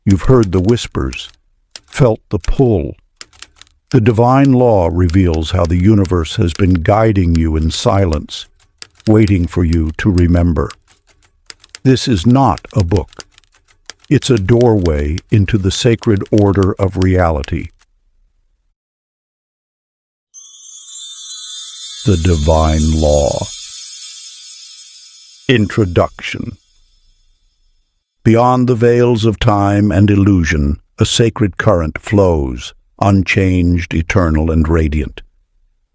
You've heard the whispers, felt the pull. The divine law reveals how the universe has been guiding you in silence, waiting for you to remember. This is not a book. It's a doorway into the sacred order of reality. The Divine Law. Introduction. Beyond the veils of time and illusion, a sacred current flows, unchanged, eternal, and radiant.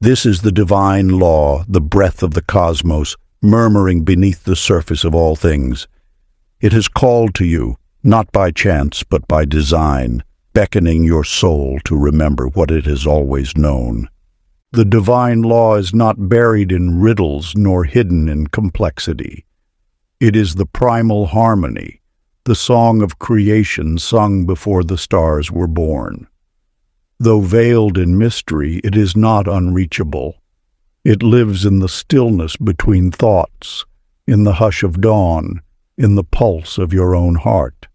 This is the divine law, the breath of the cosmos, murmuring beneath the surface of all things. It has called to you, not by chance, but by design, beckoning your soul to remember what it has always known. The divine law is not buried in riddles nor hidden in complexity. It is the primal harmony, the song of creation sung before the stars were born. Though veiled in mystery, it is not unreachable. It lives in the stillness between thoughts, in the hush of dawn, in the pulse of your own heart.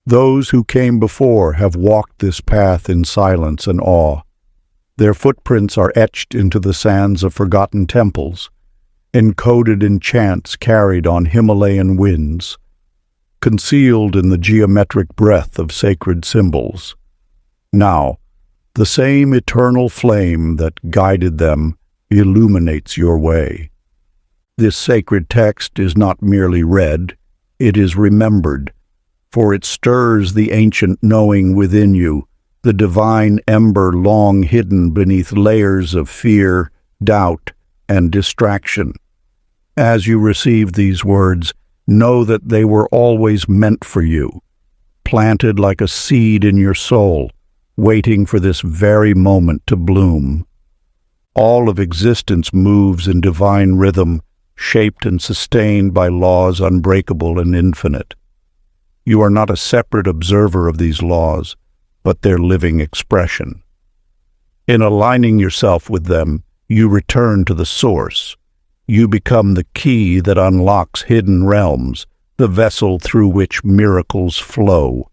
Those who came before have walked this path in silence and awe. Their footprints are etched into the sands of forgotten temples, encoded in chants carried on Himalayan winds, concealed in the geometric breath of sacred symbols. Now, the same eternal flame that guided them illuminates your way. This sacred text is not merely read, it is remembered, for it stirs the ancient knowing within you, the divine ember long hidden beneath layers of fear, doubt, and distraction. As you receive these words, know that they were always meant for you, planted like a seed in your soul, waiting for this very moment to bloom. All of existence moves in divine rhythm, shaped and sustained by laws unbreakable and infinite. You are not a separate observer of these laws, but their living expression. In aligning yourself with them, you return to the source. You become the key that unlocks hidden realms, the vessel through which miracles flow.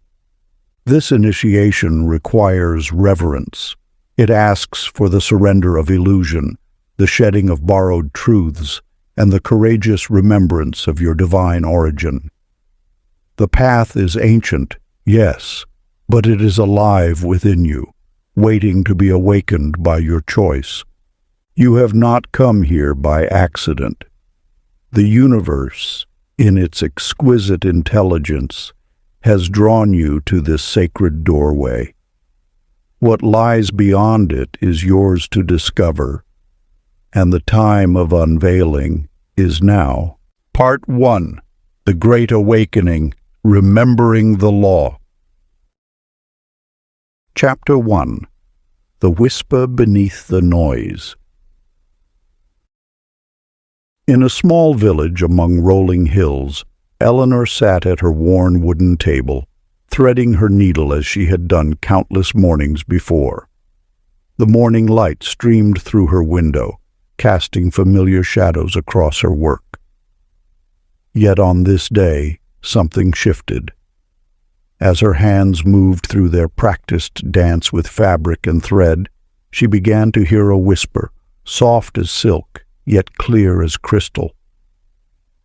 This initiation requires reverence. It asks for the surrender of illusion, the shedding of borrowed truths, and the courageous remembrance of your divine origin. The path is ancient, yes, but it is alive within you, waiting to be awakened by your choice. You have not come here by accident. The universe, in its exquisite intelligence, has drawn you to this sacred doorway. What lies beyond it is yours to discover, and the time of unveiling is now. Part 1. The Great Awakening, Remembering the Law. Chapter 1. The Whisper Beneath the Noise. In a small village among rolling hills, Eleanor sat at her worn wooden table, threading her needle as she had done countless mornings before. The morning light streamed through her window, casting familiar shadows across her work. Yet on this day, something shifted. As her hands moved through their practiced dance with fabric and thread, she began to hear a whisper, soft as silk, yet clear as crystal.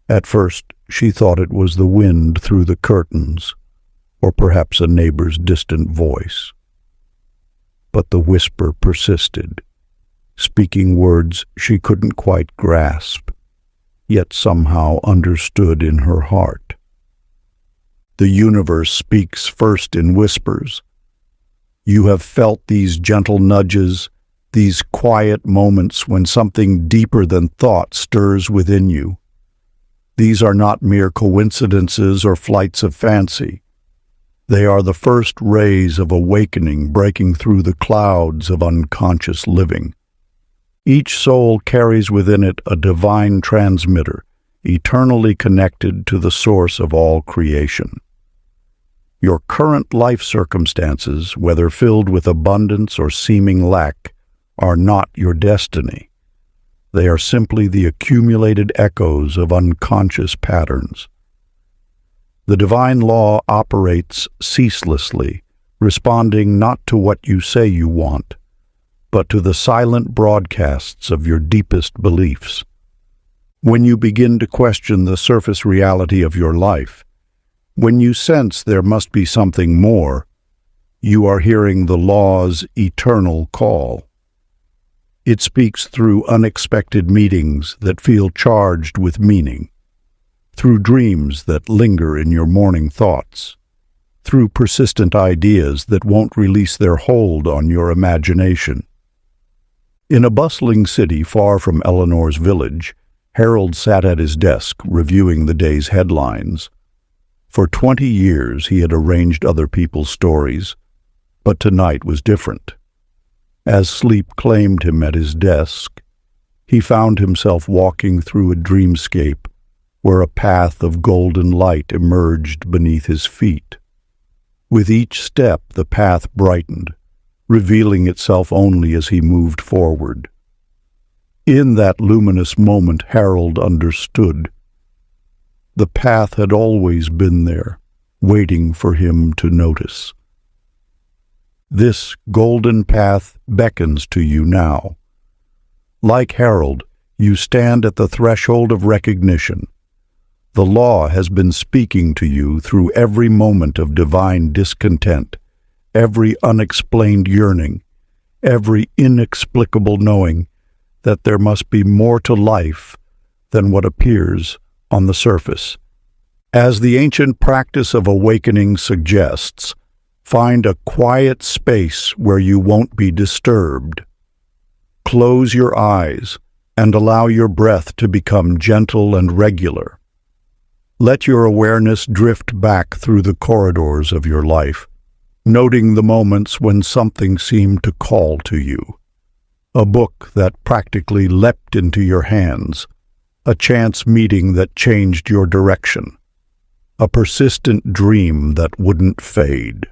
At first, she thought it was the wind through the curtains, or perhaps a neighbor's distant voice. But the whisper persisted, speaking words she couldn't quite grasp, yet somehow understood in her heart. The universe speaks first in whispers. You have felt these gentle nudges, these quiet moments when something deeper than thought stirs within you. These are not mere coincidences or flights of fancy. They are the first rays of awakening breaking through the clouds of unconscious living. Each soul carries within it a divine transmitter, eternally connected to the source of all creation. Your current life circumstances, whether filled with abundance or seeming lack, are not your destiny. They are simply the accumulated echoes of unconscious patterns. The divine law operates ceaselessly, responding not to what you say you want, but to the silent broadcasts of your deepest beliefs. When you begin to question the surface reality of your life, when you sense there must be something more, you are hearing the law's eternal call. It speaks through unexpected meetings that feel charged with meaning, through dreams that linger in your morning thoughts, through persistent ideas that won't release their hold on your imagination. In a bustling city far from Eleanor's village, Harold sat at his desk reviewing the day's headlines. For 20 years he had arranged other people's stories, but tonight was different. As sleep claimed him at his desk, he found himself walking through a dreamscape where a path of golden light emerged beneath his feet. With each step the path brightened, revealing itself only as he moved forward. In that luminous moment, Harold understood. The path had always been there, waiting for him to notice. This golden path beckons to you now. Like Harold, you stand at the threshold of recognition. The law has been speaking to you through every moment of divine discontent, every unexplained yearning, every inexplicable knowing that there must be more to life than what appears on the surface. As the ancient practice of awakening suggests, find a quiet space where you won't be disturbed. Close your eyes and allow your breath to become gentle and regular. Let your awareness drift back through the corridors of your life, noting the moments when something seemed to call to you. A book that practically leapt into your hands, a chance meeting that changed your direction, a persistent dream that wouldn't fade.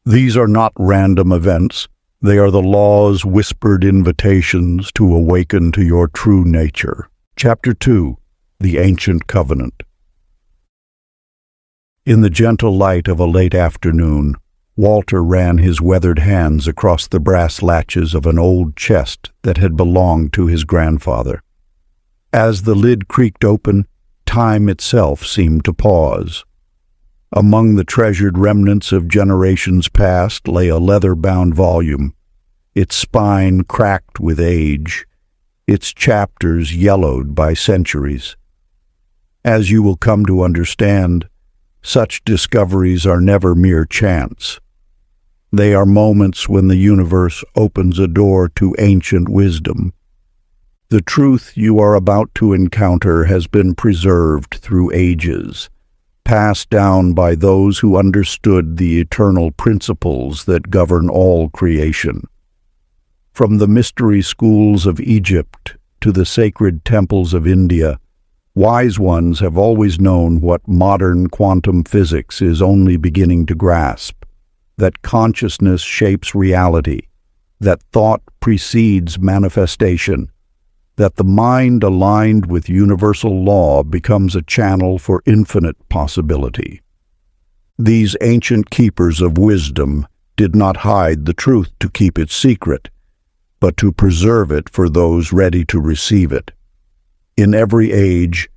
These are not random events. They are the law's whispered invitations to awaken to your true nature. Chapter 2. The Ancient Covenant. In the gentle light of a late afternoon, Walter ran his weathered hands across the brass latches of an old chest that had belonged to his grandfather. As the lid creaked open, time itself seemed to pause. Among the treasured remnants of generations past lay a leather-bound volume, its spine cracked with age, its chapters yellowed by centuries. As you will come to understand, such discoveries are never mere chance. They are moments when the universe opens a door to ancient wisdom. The truth you are about to encounter has been preserved through ages, passed down by those who understood the eternal principles that govern all creation. From the mystery schools of Egypt to the sacred temples of India, wise ones have always known what modern quantum physics is only beginning to grasp, that consciousness shapes reality, that thought precedes manifestation, that the mind aligned with universal law becomes a channel for infinite possibility. These ancient keepers of wisdom did not hide the truth to keep it secret, but to preserve it for those ready to receive it. In every age,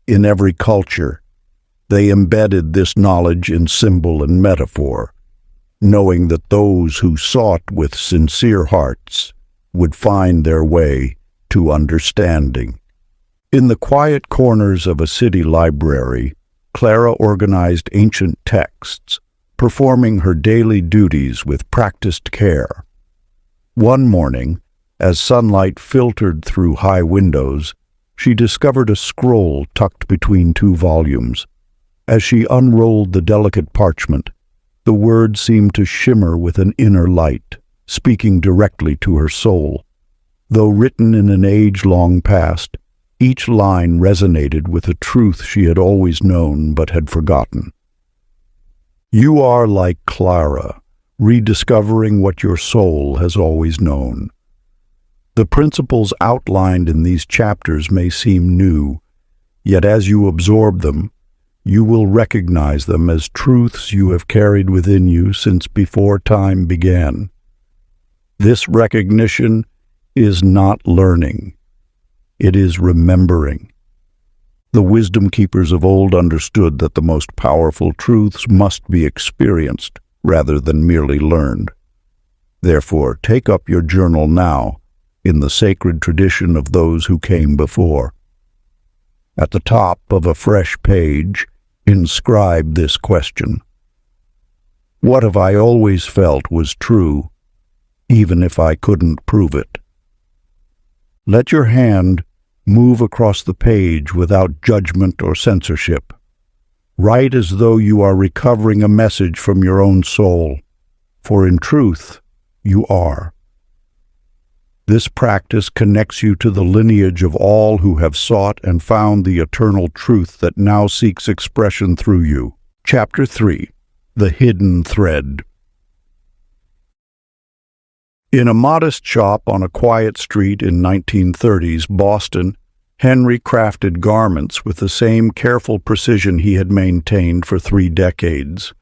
in every culture, they embedded this knowledge in symbol and metaphor, knowing that those who sought with sincere hearts would find their way to understanding. In the quiet corners of a city library, Clara organized ancient texts, performing her daily duties with practiced care. One morning, as sunlight filtered through high windows, she discovered a scroll tucked between two volumes. As she unrolled the delicate parchment, the words seemed to shimmer with an inner light, speaking directly to her soul. Though written in an age long past, each line resonated with a truth she had always known but had forgotten. You are like Clara, rediscovering what your soul has always known. The principles outlined in these chapters may seem new, yet as you absorb them, you will recognize them as truths you have carried within you since before time began. This recognition is not learning. It is remembering. The wisdom keepers of old understood that the most powerful truths must be experienced rather than merely learned. Therefore, take up your journal now in the sacred tradition of those who came before. At the top of a fresh page, inscribe this question: what have I always felt was true, even if I couldn't prove it? Let your hand move across the page without judgment or censorship. Write as though you are recovering a message from your own soul, for in truth, you are. This practice connects you to the lineage of all who have sought and found the eternal truth that now seeks expression through you. Chapter 3. The Hidden Thread. In a modest shop on a quiet street in 1930s Boston, Henry crafted garments with the same careful precision he had maintained for 3 decades.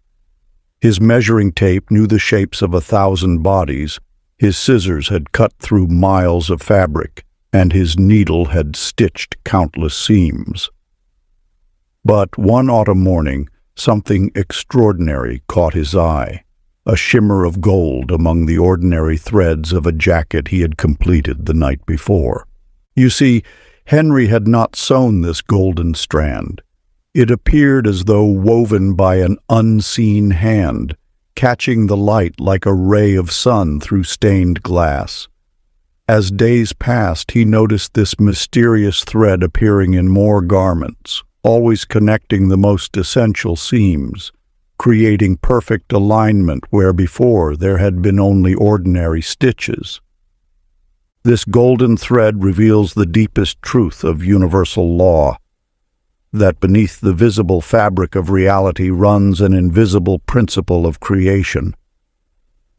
His measuring tape knew the shapes of 1,000 bodies, his scissors had cut through miles of fabric, and his needle had stitched countless seams. But one autumn morning, something extraordinary caught his eye, a shimmer of gold among the ordinary threads of a jacket he had completed the night before. You see, Henry had not sewn this golden strand. It appeared as though woven by an unseen hand, catching the light like a ray of sun through stained glass. As days passed, he noticed this mysterious thread appearing in more garments, always connecting the most essential seams, creating perfect alignment where before there had been only ordinary stitches. This golden thread reveals the deepest truth of universal law, that beneath the visible fabric of reality runs an invisible principle of creation.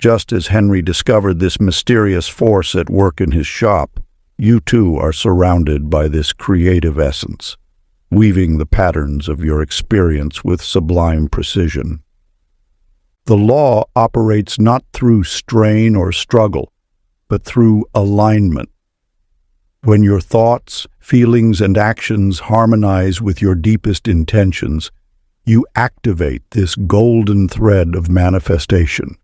Just as Henry discovered this mysterious force at work in his shop, you too are surrounded by this creative essence, weaving the patterns of your experience with sublime precision. The law operates not through strain or struggle, but through alignment. When your thoughts, feelings, and actions harmonize with your deepest intentions, you activate this golden thread of manifestation.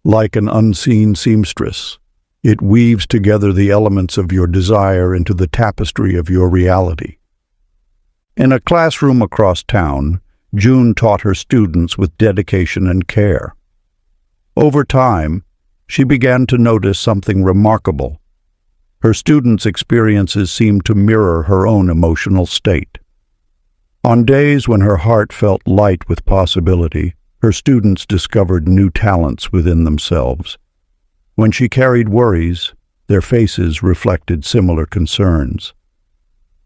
Like an unseen seamstress, it weaves together the elements of your desire into the tapestry of your reality. In a classroom across town, June taught her students with dedication and care. Over time, she began to notice something remarkable. Her students' experiences seemed to mirror her own emotional state. On days when her heart felt light with possibility, her students discovered new talents within themselves. When she carried worries, their faces reflected similar concerns.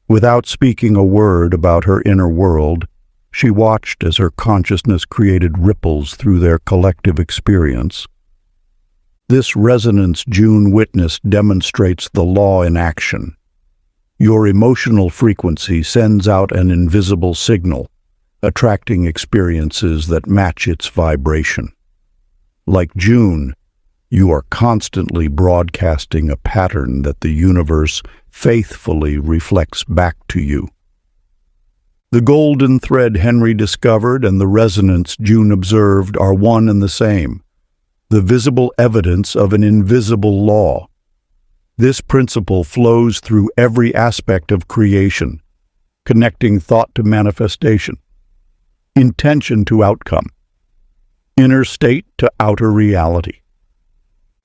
Without speaking a word about her inner world, she watched as her consciousness created ripples through their collective experience. This resonance June witnessed demonstrates the law in action. Your emotional frequency sends out an invisible signal, attracting experiences that match its vibration. Like June, you are constantly broadcasting a pattern that the universe faithfully reflects back to you. The golden thread Henry discovered and the resonance June observed are one and the same, the visible evidence of an invisible law. This principle flows through every aspect of creation, connecting thought to manifestation, intention to outcome, inner state to outer reality.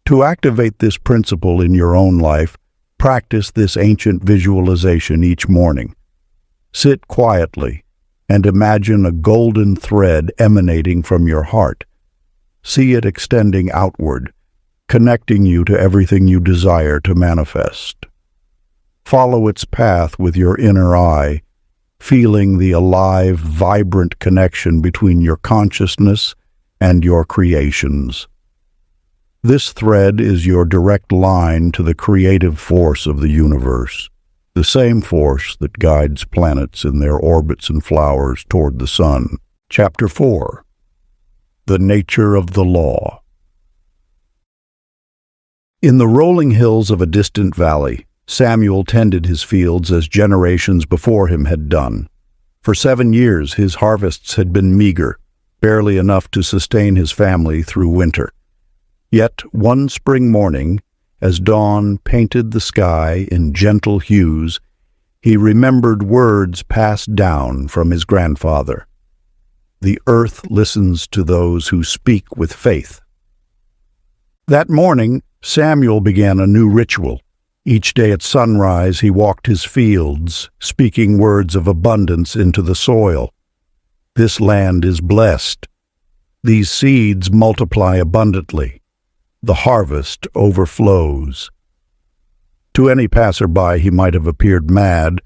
To activate this principle in your own life, practice this ancient visualization each morning. Sit quietly and imagine a golden thread emanating from your heart. See it extending outward, connecting you to everything you desire to manifest. Follow its path with your inner eye, feeling the alive, vibrant connection between your consciousness and your creations. This thread is your direct line to the creative force of the universe, the same force that guides planets in their orbits and flowers toward the sun. Chapter 4. The Nature of the Law. In the rolling hills of a distant valley, Samuel tended his fields as generations before him had done. For 7 years his harvests had been meager, barely enough to sustain his family through winter. Yet one spring morning, as dawn painted the sky in gentle hues, he remembered words passed down from his grandfather. The earth listens to those who speak with faith. That morning, Samuel began a new ritual. Each day at sunrise he walked his fields, speaking words of abundance into the soil. This land is blessed. These seeds multiply abundantly. The harvest overflows. To any passerby he might have appeared mad,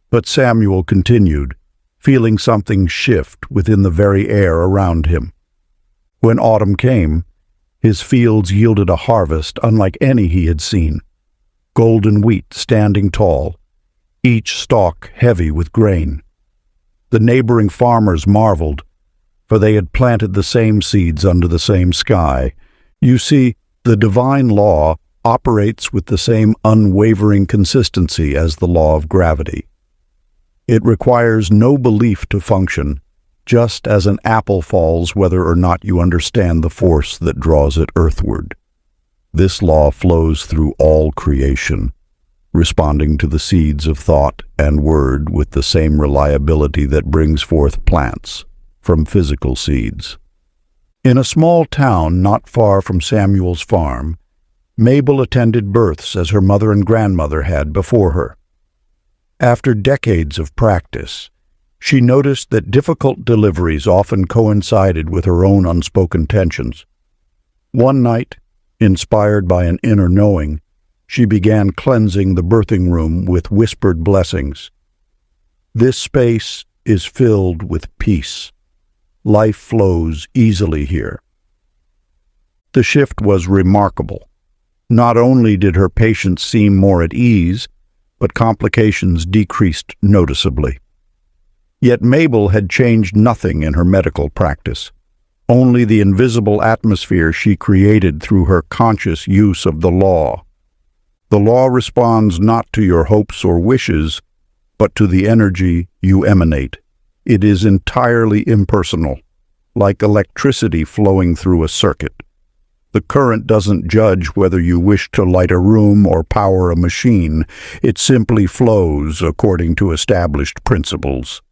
but Samuel continued, feeling something shift within the very air around him. When autumn came, his fields yielded a harvest unlike any he had seen. Golden wheat standing tall, each stalk heavy with grain. The neighboring farmers marveled, for they had planted the same seeds under the same sky. You see, the divine law operates with the same unwavering consistency as the law of gravity. It requires no belief to function, just as an apple falls whether or not you understand the force that draws it earthward. This law flows through all creation, responding to the seeds of thought and word with the same reliability that brings forth plants from physical seeds. In a small town not far from Samuel's farm, Mabel attended births as her mother and grandmother had before her. After decades of practice, she noticed that difficult deliveries often coincided with her own unspoken tensions. One night, inspired by an inner knowing, she began cleansing the birthing room with whispered blessings. This space is filled with peace. Life flows easily here. The shift was remarkable. Not only did her patients seem more at ease, but complications decreased noticeably. Yet Mabel had changed nothing in her medical practice. Only the invisible atmosphere she created through her conscious use of the law. The law responds not to your hopes or wishes, but to the energy you emanate. It is entirely impersonal, like electricity flowing through a circuit. The current doesn't judge whether you wish to light a room or power a machine. It simply flows according to established principles.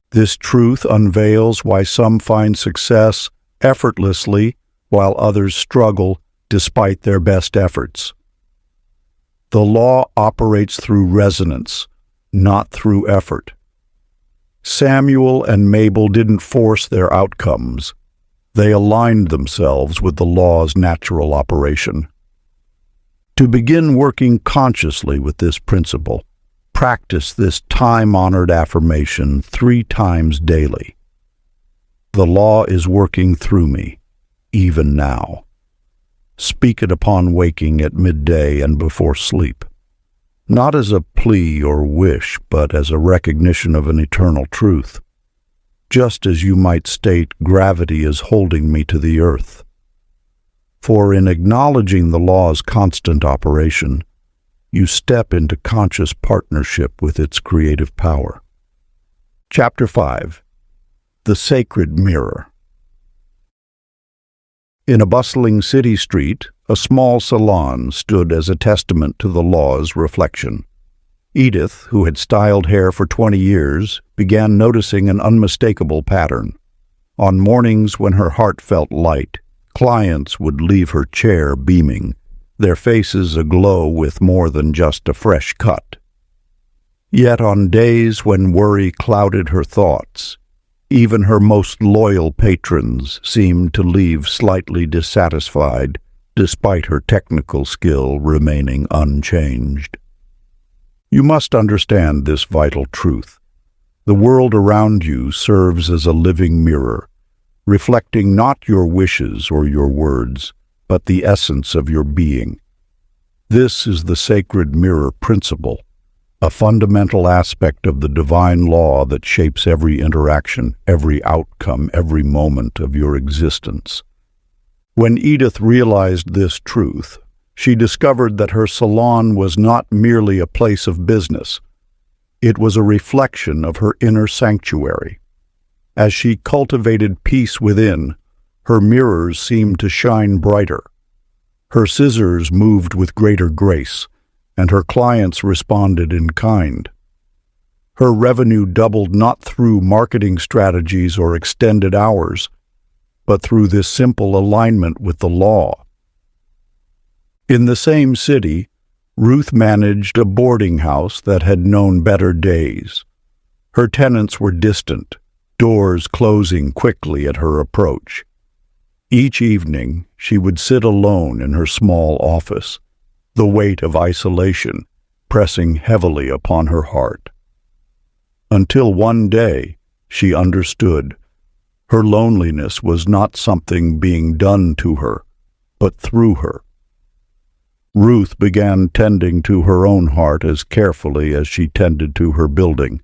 This truth unveils why some find success effortlessly while others struggle despite their best efforts. The law operates through resonance, not through effort. Samuel and Mabel didn't force their outcomes. They aligned themselves with the law's natural operation. To begin working consciously with this principle, practice this time-honored affirmation 3 times daily. The law is working through me, even now. Speak it upon waking at midday and before sleep. Not as a plea or wish, but as a recognition of an eternal truth. Just as you might state, gravity is holding me to the earth. For in acknowledging the law's constant operation, you step into conscious partnership with its creative power. Chapter 5. The Sacred Mirror. In a bustling city street, a small salon stood as a testament to the law's reflection. Edith, who had styled hair for 20 years, began noticing an unmistakable pattern. On mornings when her heart felt light, clients would leave her chair beaming, their faces aglow with more than just a fresh cut. Yet on days when worry clouded her thoughts, even her most loyal patrons seemed to leave slightly dissatisfied, despite her technical skill remaining unchanged. You must understand this vital truth. The world around you serves as a living mirror, reflecting not your wishes or your words, but the essence of your being. This is the sacred mirror principle. a fundamental aspect of the divine law that shapes every interaction, every outcome, every moment of your existence. When Edith realized this truth, she discovered that her salon was not merely a place of business. It was a reflection of her inner sanctuary. As she cultivated peace within, her mirrors seemed to shine brighter. Her scissors moved with greater grace, and her clients responded in kind. Her revenue doubled not through marketing strategies or extended hours, but through this simple alignment with the law. In the same city, Ruth managed a boarding house that had known better days. Her tenants were distant, doors closing quickly at her approach. Each evening, she would sit alone in her small office, the weight of isolation pressing heavily upon her heart. Until one day, she understood. Her loneliness was not something being done to her, but through her. Ruth began tending to her own heart as carefully as she tended to her building.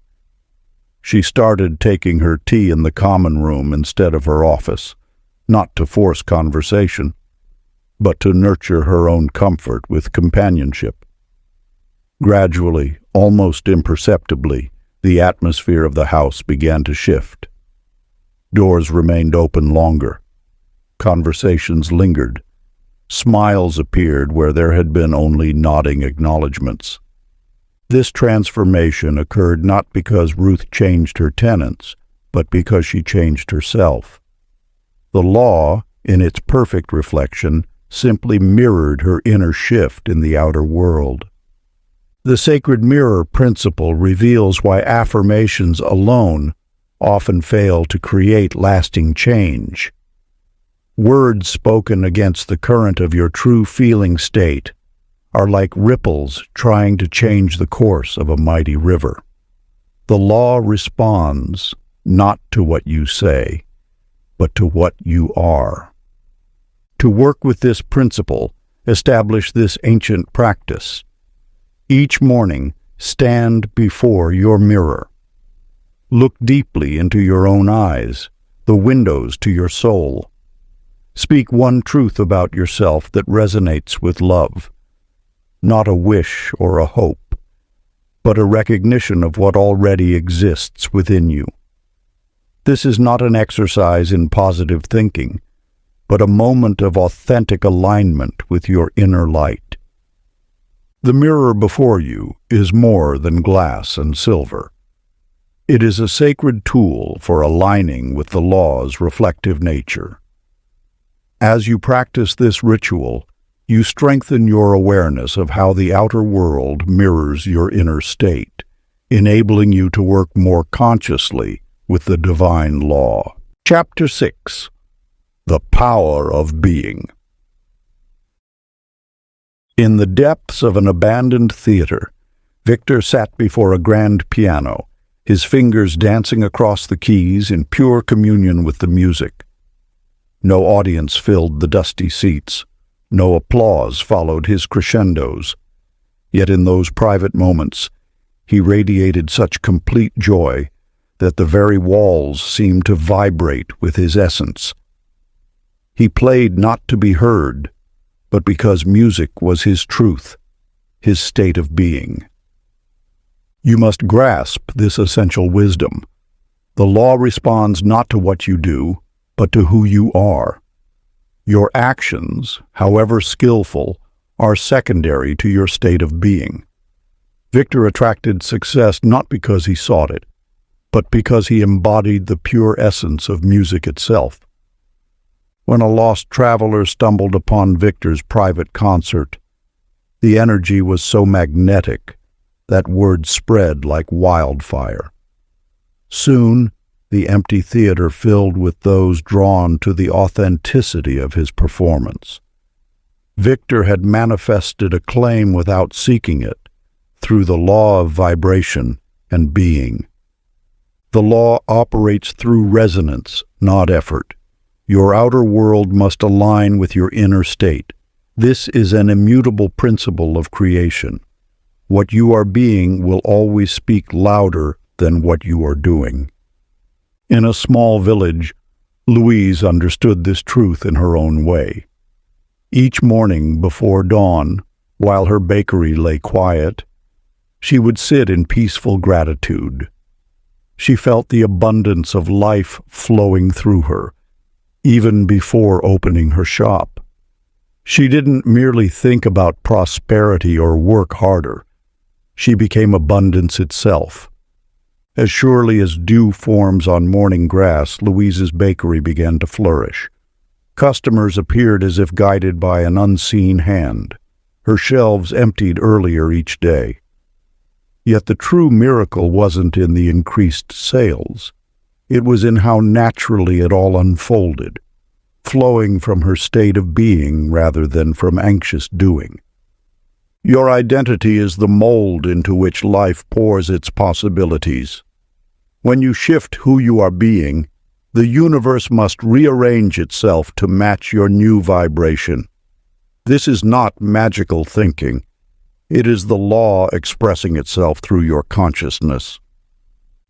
She started taking her tea in the common room instead of her office, not to force conversation, but to nurture her own comfort with companionship. Gradually, almost imperceptibly, the atmosphere of the house began to shift. Doors remained open longer. Conversations lingered. Smiles appeared where there had been only nodding acknowledgments. This transformation occurred not because Ruth changed her tenants, but because she changed herself. The law, in its perfect reflection, simply mirrored her inner shift in the outer world. The sacred mirror principle reveals why affirmations alone often fail to create lasting change. Words spoken against the current of your true feeling state are like ripples trying to change the course of a mighty river. The law responds not to what you say, but to what you are. To work with this principle, establish this ancient practice. Each morning, stand before your mirror. Look deeply into your own eyes, the windows to your soul. Speak one truth about yourself that resonates with love. Not a wish or a hope, but a recognition of what already exists within you. This is not an exercise in positive thinking, but a moment of authentic alignment with your inner light. The mirror before you is more than glass and silver. It is a sacred tool for aligning with the law's reflective nature. As you practice this ritual, you strengthen your awareness of how the outer world mirrors your inner state, enabling you to work more consciously with the divine law. Chapter 6. The Power of Being. In the depths of an abandoned theater, Victor sat before a grand piano, his fingers dancing across the keys in pure communion with the music. No audience filled the dusty seats. No applause followed his crescendos. Yet in those private moments, he radiated such complete joy that the very walls seemed to vibrate with his essence. He played not to be heard, but because music was his truth, his state of being. You must grasp this essential wisdom. The law responds not to what you do, but to who you are. Your actions, however skillful, are secondary to your state of being. Victor attracted success not because he sought it, but because he embodied the pure essence of music itself. When a lost traveler stumbled upon Victor's private concert, the energy was so magnetic that word spread like wildfire. Soon, the empty theater filled with those drawn to the authenticity of his performance. Victor had manifested acclaim without seeking it, through the law of vibration and being. The law operates through resonance, not effort. Your outer world must align with your inner state. This is an immutable principle of creation. What you are being will always speak louder than what you are doing. In a small village, Louise understood this truth in her own way. Each morning before dawn, while her bakery lay quiet, she would sit in peaceful gratitude. She felt the abundance of life flowing through her, even before opening her shop. She didn't merely think about prosperity or work harder. She became abundance itself. As surely as dew forms on morning grass, Louise's bakery began to flourish. Customers appeared as if guided by an unseen hand. Her shelves emptied earlier each day. Yet the true miracle wasn't in the increased sales. It was in how naturally it all unfolded, flowing from her state of being rather than from anxious doing. Your identity is the mold into which life pours its possibilities. When you shift who you are being, the universe must rearrange itself to match your new vibration. This is not magical thinking. It is the law expressing itself through your consciousness.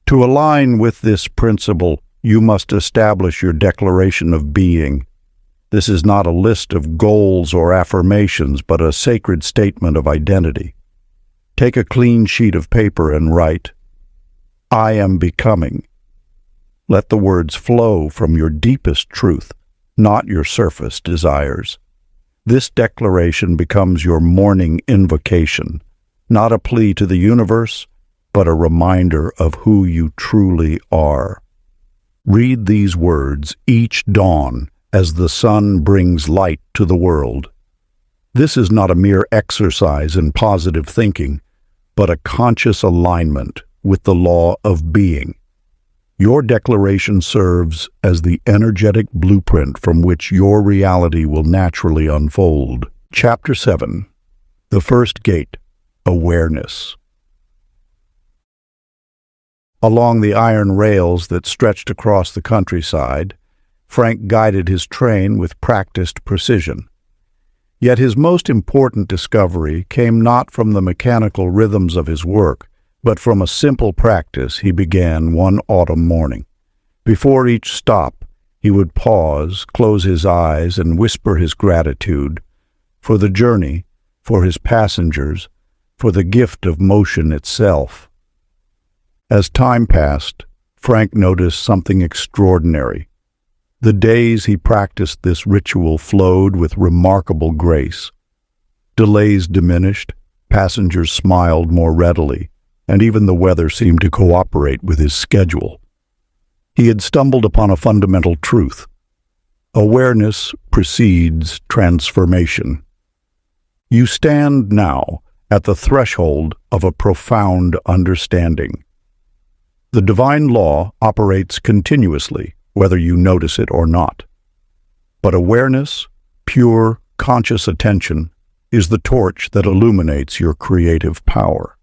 To align with this principle, you must establish your declaration of being. This is not a list of goals or affirmations, but a sacred statement of identity. Take a clean sheet of paper and write, "I am becoming." Let the words flow from your deepest truth, not your surface desires. This declaration becomes your morning invocation, not a plea to the universe, but a reminder of who you truly are. Read these words each dawn as the sun brings light to the world. This is not a mere exercise in positive thinking, but a conscious alignment with the law of being. Your declaration serves as the energetic blueprint from which your reality will naturally unfold. Chapter 7. The First Gate, Awareness. Along the iron rails that stretched across the countryside, Frank guided his train with practiced precision. Yet his most important discovery came not from the mechanical rhythms of his work, but from a simple practice he began one autumn morning. Before each stop, he would pause, close his eyes, and whisper his gratitude for the journey, for his passengers, for the gift of motion itself. As time passed, Frank noticed something extraordinary. The days he practiced this ritual flowed with remarkable grace. Delays diminished, passengers smiled more readily, and even the weather seemed to cooperate with his schedule. He had stumbled upon a fundamental truth. Awareness precedes transformation. You stand now at the threshold of a profound understanding. The divine law operates continuously, whether you notice it or not. But awareness, pure, conscious attention, is the torch that illuminates your creative power.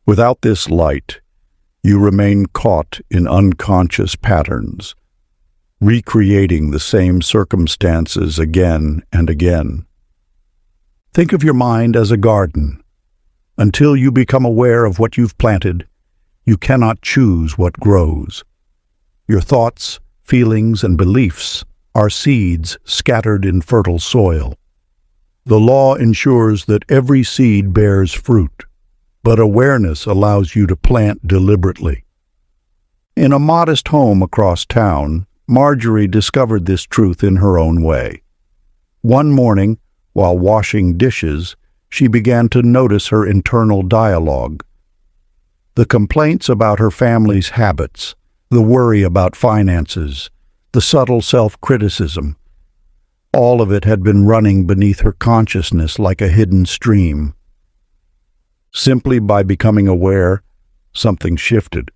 Without this light, you remain caught in unconscious patterns, recreating the same circumstances again and again. Think of your mind as a garden. Until you become aware of what you've planted, you cannot choose what grows. Your thoughts, feelings, and beliefs are seeds scattered in fertile soil. The law ensures that every seed bears fruit, but awareness allows you to plant deliberately. In a modest home across town, Marjorie discovered this truth in her own way. One morning, while washing dishes, she began to notice her internal dialogue. The complaints about her family's habits, the worry about finances, the subtle self-criticism, all of it had been running beneath her consciousness like a hidden stream. Simply by becoming aware, something shifted.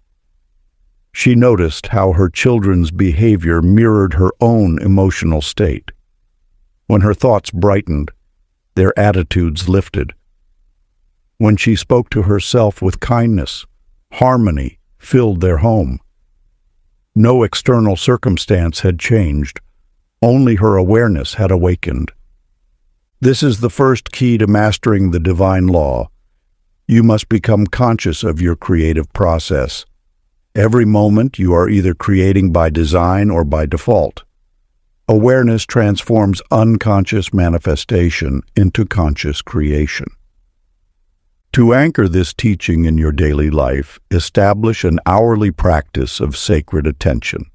She noticed how her children's behavior mirrored her own emotional state. When her thoughts brightened, their attitudes lifted. When she spoke to herself with kindness, harmony filled their home. No external circumstance had changed, only her awareness had awakened. This is the first key to mastering the divine law. You must become conscious of your creative process. Every moment you are either creating by design or by default. Awareness transforms unconscious manifestation into conscious creation. To anchor this teaching in your daily life, establish an hourly practice of sacred attention.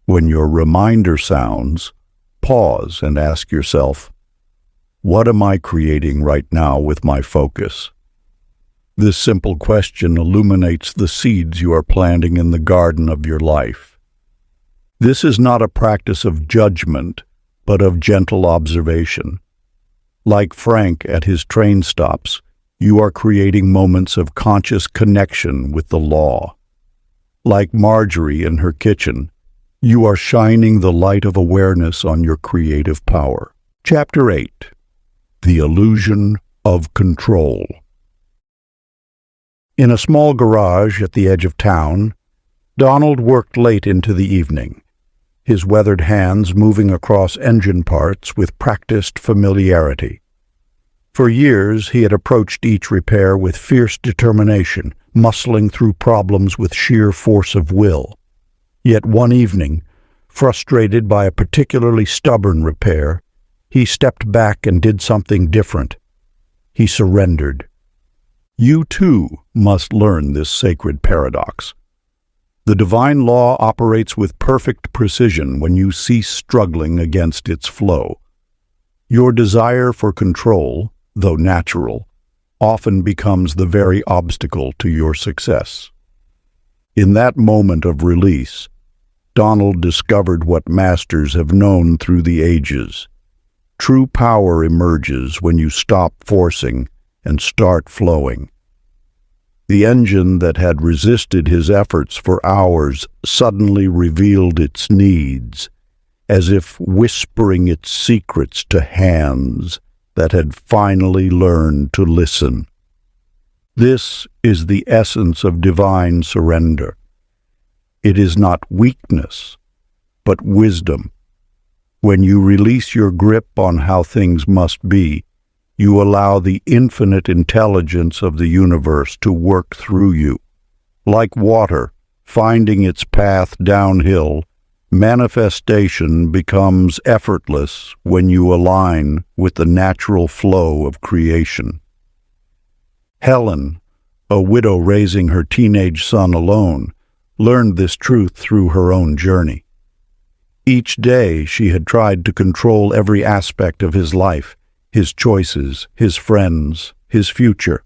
When your reminder sounds, pause and ask yourself, what am I creating right now with my focus? This simple question illuminates the seeds you are planting in the garden of your life. This is not a practice of judgment, but of gentle observation. Like Frank at his train stops, you are creating moments of conscious connection with the law. Like Marjorie in her kitchen, you are shining the light of awareness on your creative power. Chapter 8. The Illusion of Control. In a small garage at the edge of town, Donald worked late into the evening, his weathered hands moving across engine parts with practiced familiarity. For years he had approached each repair with fierce determination, muscling through problems with sheer force of will. Yet one evening, frustrated by a particularly stubborn repair, he stepped back and did something different. He surrendered. You too must learn this sacred paradox. The divine law operates with perfect precision when you cease struggling against its flow. Your desire for control, though natural, often becomes the very obstacle to your success. In that moment of release, Donald discovered what masters have known through the ages. True power emerges when you stop forcing and start flowing. The engine that had resisted his efforts for hours suddenly revealed its needs, as if whispering its secrets to hands that had finally learned to listen. This is the essence of divine surrender. It is not weakness, but wisdom. When you release your grip on how things must be, you allow the infinite intelligence of the universe to work through you. Like water, finding its path downhill, manifestation becomes effortless when you align with the natural flow of creation. Helen, a widow raising her teenage son alone, learned this truth through her own journey. Each day she had tried to control every aspect of his life, his choices, his friends, his future.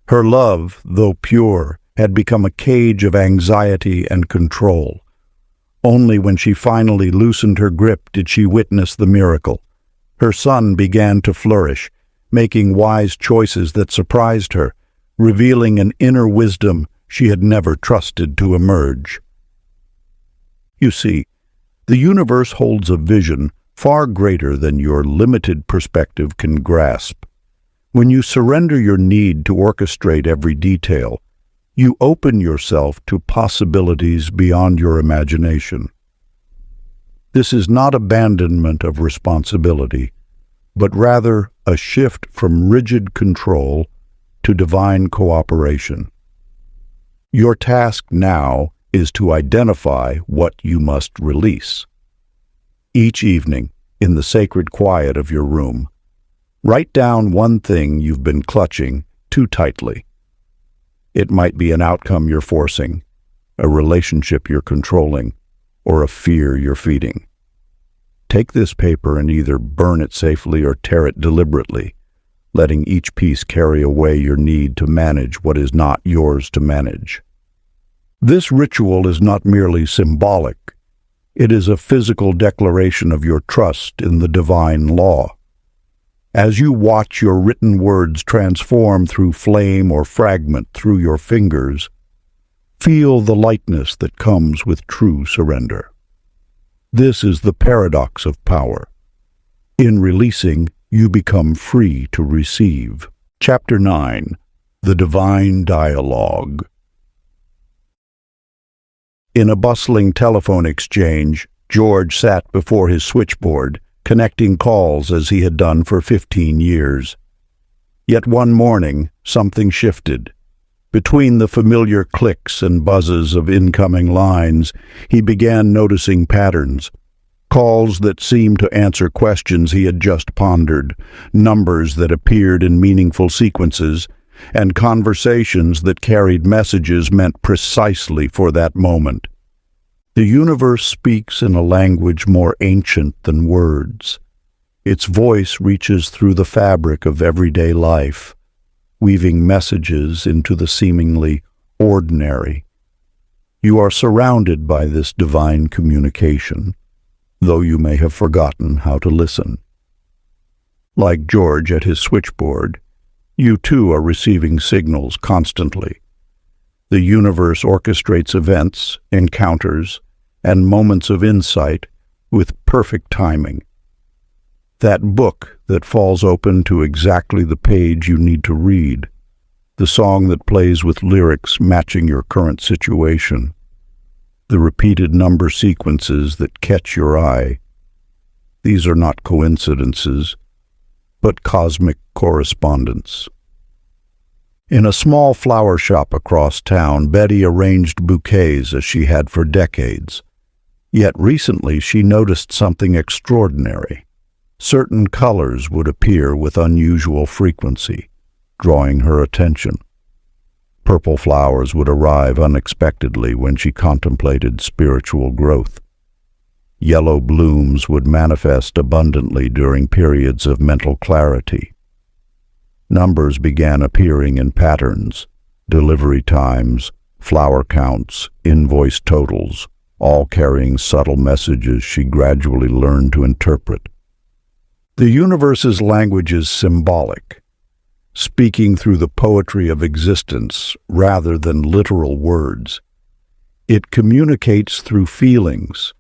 Her love, though pure, had become a cage of anxiety and control. Only when she finally loosened her grip did she witness the miracle. Her son began to flourish, making wise choices that surprised her, revealing an inner wisdom she had never trusted to emerge. You see, the universe holds a vision far greater than your limited perspective can grasp. When you surrender your need to orchestrate every detail, you open yourself to possibilities beyond your imagination. This is not abandonment of responsibility, but rather a shift from rigid control to divine cooperation. Your task now is to identify what you must release. Each evening, in the sacred quiet of your room, write down one thing you've been clutching too tightly. It might be an outcome you're forcing, a relationship you're controlling, or a fear you're feeding. Take this paper and either burn it safely or tear it deliberately, letting each piece carry away your need to manage what is not yours to manage. This ritual is not merely symbolic. It is a physical declaration of your trust in the divine law. As you watch your written words transform through flame or fragment through your fingers, feel the lightness that comes with true surrender. This is the paradox of power. In releasing, you become free to receive. Chapter 9. The Divine Dialogue. In a bustling telephone exchange, George sat before his switchboard, connecting calls as he had done for 15 years. Yet one morning, something shifted. Between the familiar clicks and buzzes of incoming lines, he began noticing patterns. Calls that seemed to answer questions he had just pondered, numbers that appeared in meaningful sequences, and conversations that carried messages meant precisely for that moment. The universe speaks in a language more ancient than words. Its voice reaches through the fabric of everyday life, weaving messages into the seemingly ordinary. You are surrounded by this divine communication, though you may have forgotten how to listen. Like George at his switchboard, you too are receiving signals constantly. The universe orchestrates events, encounters, and moments of insight with perfect timing. That book that falls open to exactly the page you need to read, the song that plays with lyrics matching your current situation, the repeated number sequences that catch your eye. These are not coincidences, but cosmic correspondence. In a small flower shop across town, Betty arranged bouquets as she had for decades. Yet recently she noticed something extraordinary. Certain colors would appear with unusual frequency, drawing her attention. Purple flowers would arrive unexpectedly when she contemplated spiritual growth. Yellow blooms would manifest abundantly during periods of mental clarity. Numbers began appearing in patterns, delivery times, flower counts, invoice totals, all carrying subtle messages she gradually learned to interpret. The universe's language is symbolic, speaking through the poetry of existence rather than literal words. It communicates through feelings,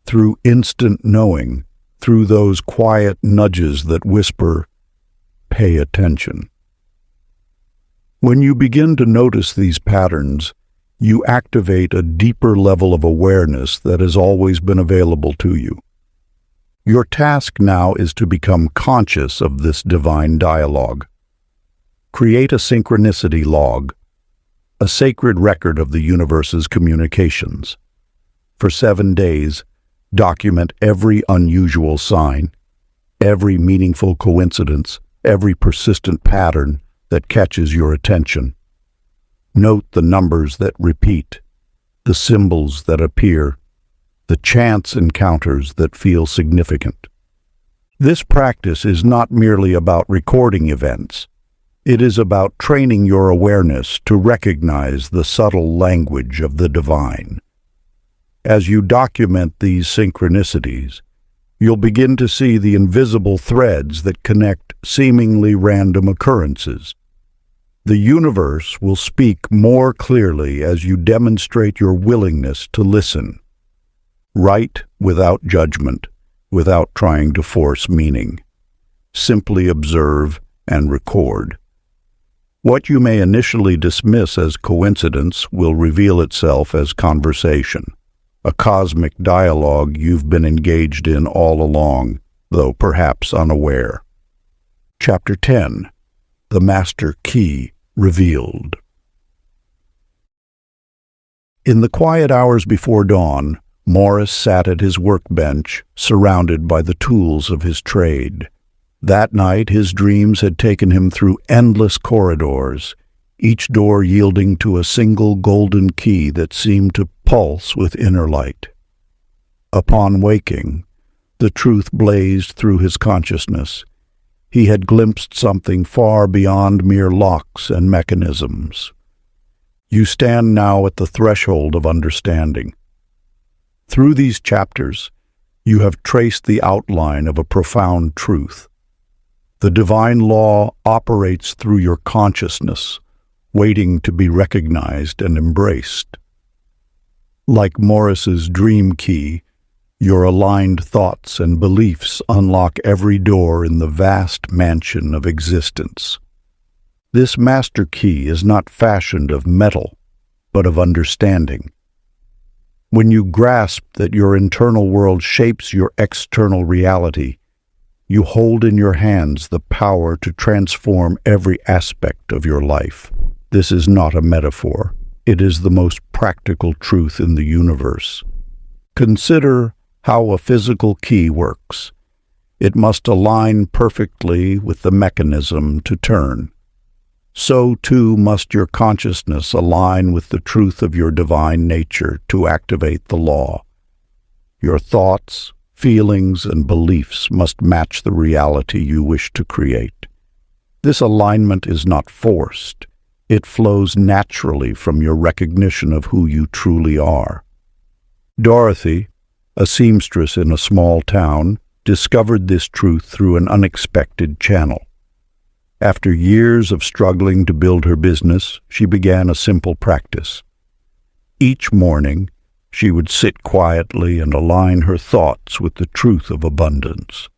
through instant knowing, through those quiet nudges that whisper, "Pay attention." When you begin to notice these patterns, you activate a deeper level of awareness that has always been available to you. Your task now is to become conscious of this divine dialogue. Create a synchronicity log, a sacred record of the universe's communications. For 7 days, document every unusual sign, every meaningful coincidence, every persistent pattern that catches your attention. Note the numbers that repeat, the symbols that appear, the chance encounters that feel significant. This practice is not merely about recording events. It is about training your awareness to recognize the subtle language of the divine. As you document these synchronicities, you'll begin to see the invisible threads that connect seemingly random occurrences. The universe will speak more clearly as you demonstrate your willingness to listen. Write without judgment, without trying to force meaning. Simply observe and record. What you may initially dismiss as coincidence will reveal itself as conversation, a cosmic dialogue you've been engaged in all along, though perhaps unaware. Chapter 10. The Master Key Revealed. In the quiet hours before dawn, Morris sat at his workbench, surrounded by the tools of his trade. That night his dreams had taken him through endless corridors, each door yielding to a single golden key that seemed to pulse with inner light. Upon waking, the truth blazed through his consciousness. He had glimpsed something far beyond mere locks and mechanisms. You stand now at the threshold of understanding. Through these chapters, you have traced the outline of a profound truth. The divine law operates through your consciousness, waiting to be recognized and embraced. Like Morris's dream key, your aligned thoughts and beliefs unlock every door in the vast mansion of existence. This master key is not fashioned of metal, but of understanding. When you grasp that your internal world shapes your external reality, You hold in your hands the power to transform every aspect of your life. This is not a metaphor. It is the most practical truth in the universe. Consider how a physical key works. It must align perfectly with the mechanism to turn. So too must your consciousness align with the truth of your divine nature to activate the law. Your thoughts, feelings, and beliefs must match the reality you wish to create. This alignment is not forced. It flows naturally from your recognition of who you truly are. Dorothy, a seamstress in a small town, discovered this truth through an unexpected channel. After years of struggling to build her business, she began a simple practice. Each morning, she would sit quietly and align her thoughts with the truth of abundance.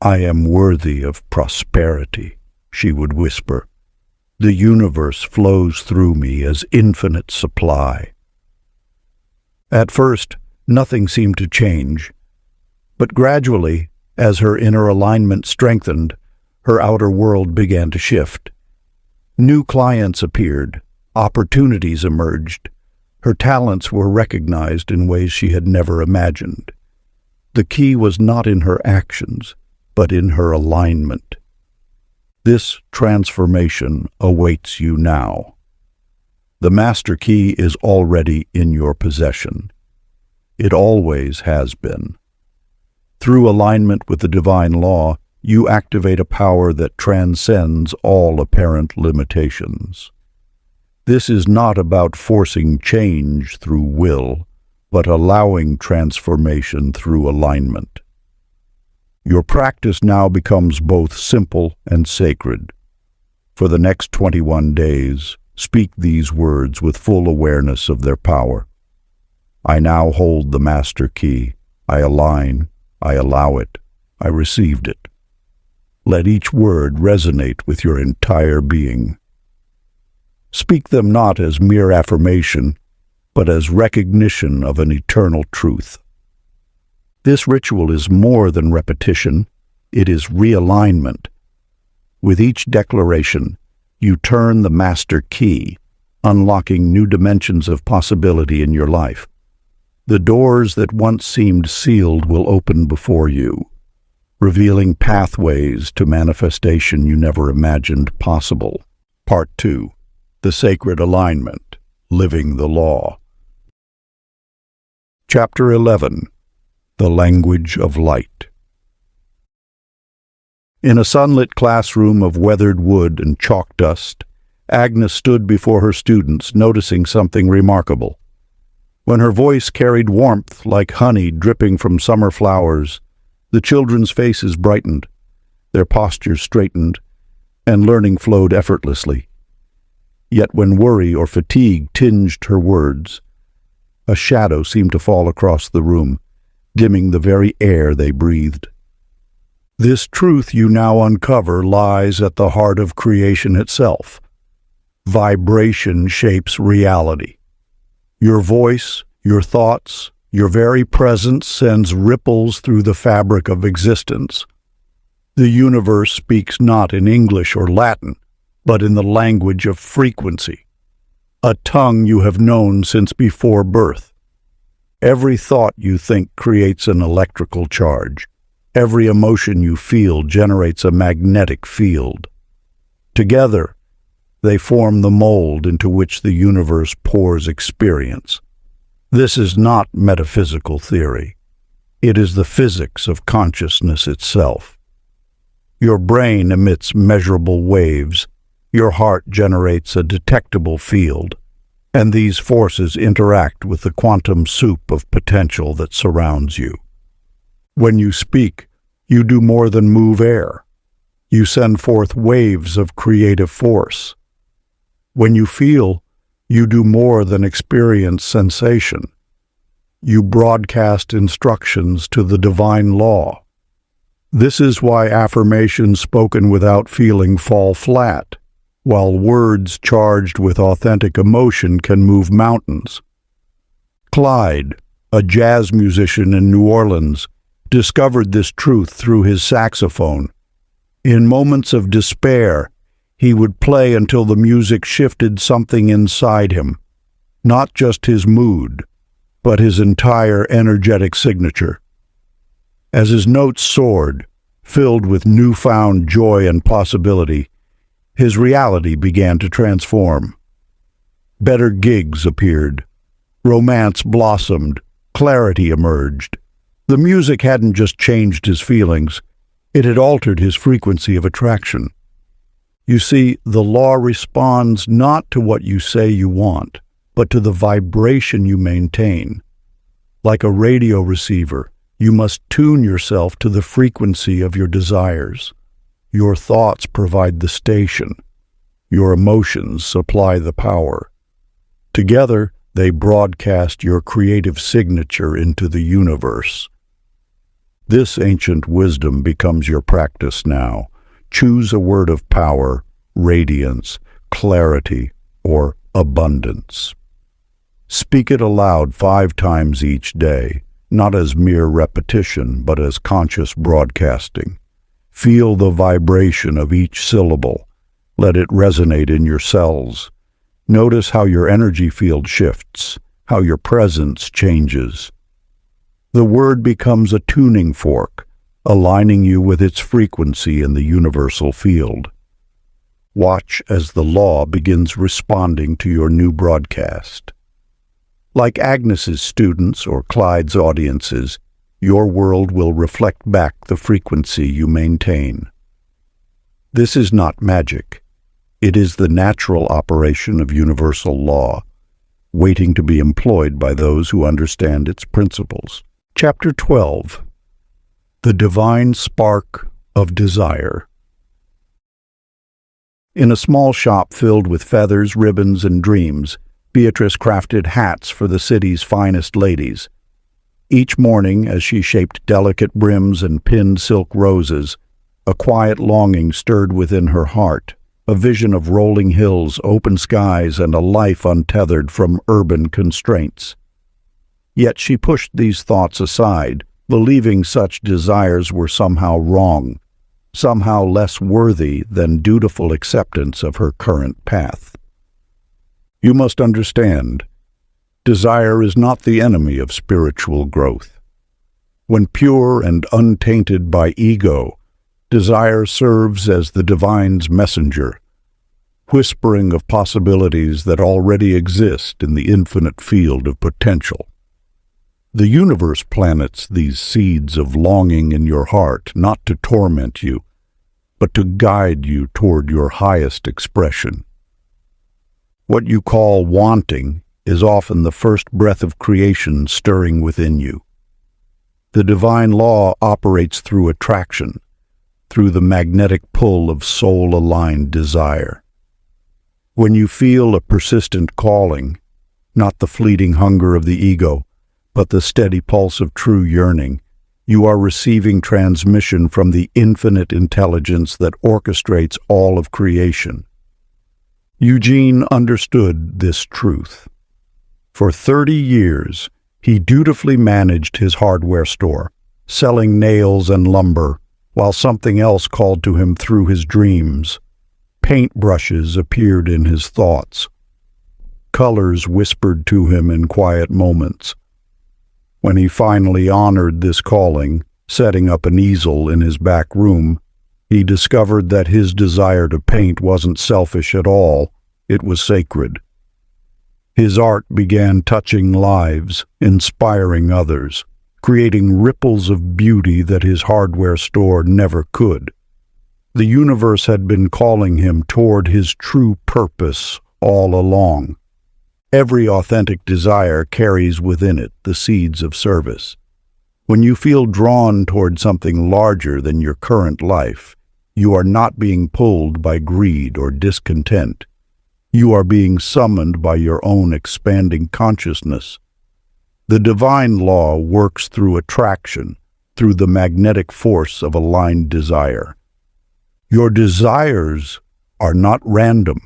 "I am worthy of prosperity," she would whisper. "The universe flows through me as infinite supply." At first, nothing seemed to change, but gradually, as her inner alignment strengthened, her outer world began to shift. New clients appeared, opportunities emerged. Her talents were recognized in ways she had never imagined. The key was not in her actions, but in her alignment. This transformation awaits you now. The master key is already in your possession. It always has been. Through alignment with the divine law, you activate a power that transcends all apparent limitations. This is not about forcing change through will, but allowing transformation through alignment. Your practice now becomes both simple and sacred. For the next 21 days, speak these words with full awareness of their power. I now hold the master key. I align. I allow it. I received it. Let each word resonate with your entire being. Speak them not as mere affirmation, but as recognition of an eternal truth. This ritual is more than repetition. It is realignment. With each declaration, you turn the master key, unlocking new dimensions of possibility in your life. The doors that once seemed sealed will open before you, revealing pathways to manifestation you never imagined possible. Part 2. The Sacred Alignment, Living the Law. Chapter 11. The Language of Light. In a sunlit classroom of weathered wood and chalk dust, Agnes stood before her students, noticing something remarkable. When her voice carried warmth like honey dripping from summer flowers, the children's faces brightened, their postures straightened, and learning flowed effortlessly. Yet when worry or fatigue tinged her words, a shadow seemed to fall across the room, dimming the very air they breathed. This truth you now uncover lies at the heart of creation itself. Vibration shapes reality. Your voice, your thoughts, your very presence sends ripples through the fabric of existence. The universe speaks not in English or Latin, but in the language of frequency, a tongue you have known since before birth. Every thought you think creates an electrical charge. Every emotion you feel generates a magnetic field. Together, they form the mold into which the universe pours experience. This is not metaphysical theory. It is the physics of consciousness itself. Your brain emits measurable waves. Your heart generates a detectable field, and these forces interact with the quantum soup of potential that surrounds you. When you speak, you do more than move air. You send forth waves of creative force. When you feel, you do more than experience sensation. You broadcast instructions to the divine law. This is why affirmations spoken without feeling fall flat, while words charged with authentic emotion can move mountains. Clyde, a jazz musician in New Orleans, discovered this truth through his saxophone. In moments of despair, he would play until the music shifted something inside him, not just his mood, but his entire energetic signature. As his notes soared, filled with newfound joy and possibility, his reality began to transform. Better gigs appeared. Romance blossomed. Clarity emerged. The music hadn't just changed his feelings, it had altered his frequency of attraction. You see, the law responds not to what you say you want, but to the vibration you maintain. Like a radio receiver, you must tune yourself to the frequency of your desires. Your thoughts provide the station. Your emotions supply the power. Together, they broadcast your creative signature into the universe. This ancient wisdom becomes your practice now. Choose a word of power, radiance, clarity, or abundance. Speak it aloud 5 times each day, not as mere repetition, but as conscious broadcasting. Feel the vibration of each syllable. Let it resonate in your cells. Notice how your energy field shifts, how your presence changes. The word becomes a tuning fork, aligning you with its frequency in the universal field. Watch as the law begins responding to your new broadcast. Like Agnes's students or Clyde's audiences, your world will reflect back the frequency you maintain. This is not magic. It is the natural operation of universal law, waiting to be employed by those who understand its principles. Chapter 12. The Divine Spark of Desire. In a small shop filled with feathers, ribbons, and dreams, Beatrice crafted hats for the city's finest ladies. Each morning, as she shaped delicate brims and pinned silk roses, a quiet longing stirred within her heart, a vision of rolling hills, open skies, and a life untethered from urban constraints. Yet she pushed these thoughts aside, believing such desires were somehow wrong, somehow less worthy than dutiful acceptance of her current path. You must understand, desire is not the enemy of spiritual growth. When pure and untainted by ego, desire serves as the divine's messenger, whispering of possibilities that already exist in the infinite field of potential. The universe plants these seeds of longing in your heart not to torment you, but to guide you toward your highest expression. What you call wanting is often the first breath of creation stirring within you. The divine law operates through attraction, through the magnetic pull of soul-aligned desire. When you feel a persistent calling, not the fleeting hunger of the ego, but the steady pulse of true yearning, you are receiving transmission from the infinite intelligence that orchestrates all of creation. Eugene understood this truth. For 30 years, he dutifully managed his hardware store, selling nails and lumber, while something else called to him through his dreams. Paintbrushes appeared in his thoughts. Colors whispered to him in quiet moments. When he finally honored this calling, setting up an easel in his back room, he discovered that his desire to paint wasn't selfish at all, it was sacred. His art began touching lives, inspiring others, creating ripples of beauty that his hardware store never could. The universe had been calling him toward his true purpose all along. Every authentic desire carries within it the seeds of service. When you feel drawn toward something larger than your current life, you are not being pulled by greed or discontent. You are being summoned by your own expanding consciousness. The divine law works through attraction, through the magnetic force of aligned desire. Your desires are not random.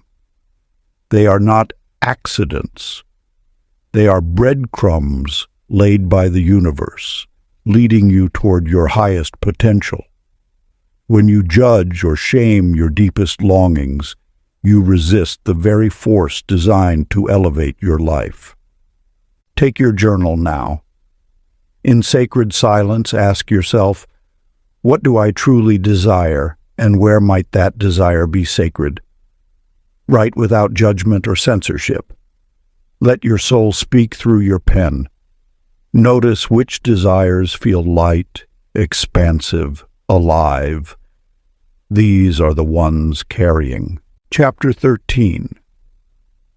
They are not accidents. They are breadcrumbs laid by the universe, leading you toward your highest potential. When you judge or shame your deepest longings, you resist the very force designed to elevate your life. Take your journal now. In sacred silence, ask yourself, what do I truly desire, and where might that desire be sacred? Write without judgment or censorship. Let your soul speak through your pen. Notice which desires feel light, expansive, alive. These are the ones carrying. Chapter 13.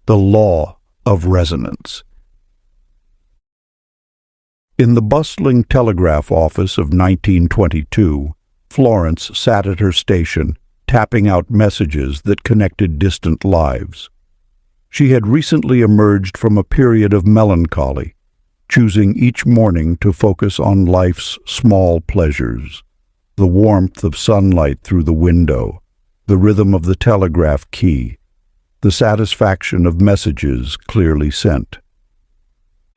The Law of Resonance. In the bustling telegraph office of 1922, Florence sat at her station, tapping out messages that connected distant lives. She had recently emerged from a period of melancholy, choosing each morning to focus on life's small pleasures, the warmth of sunlight through the window, the rhythm of the telegraph key, the satisfaction of messages clearly sent.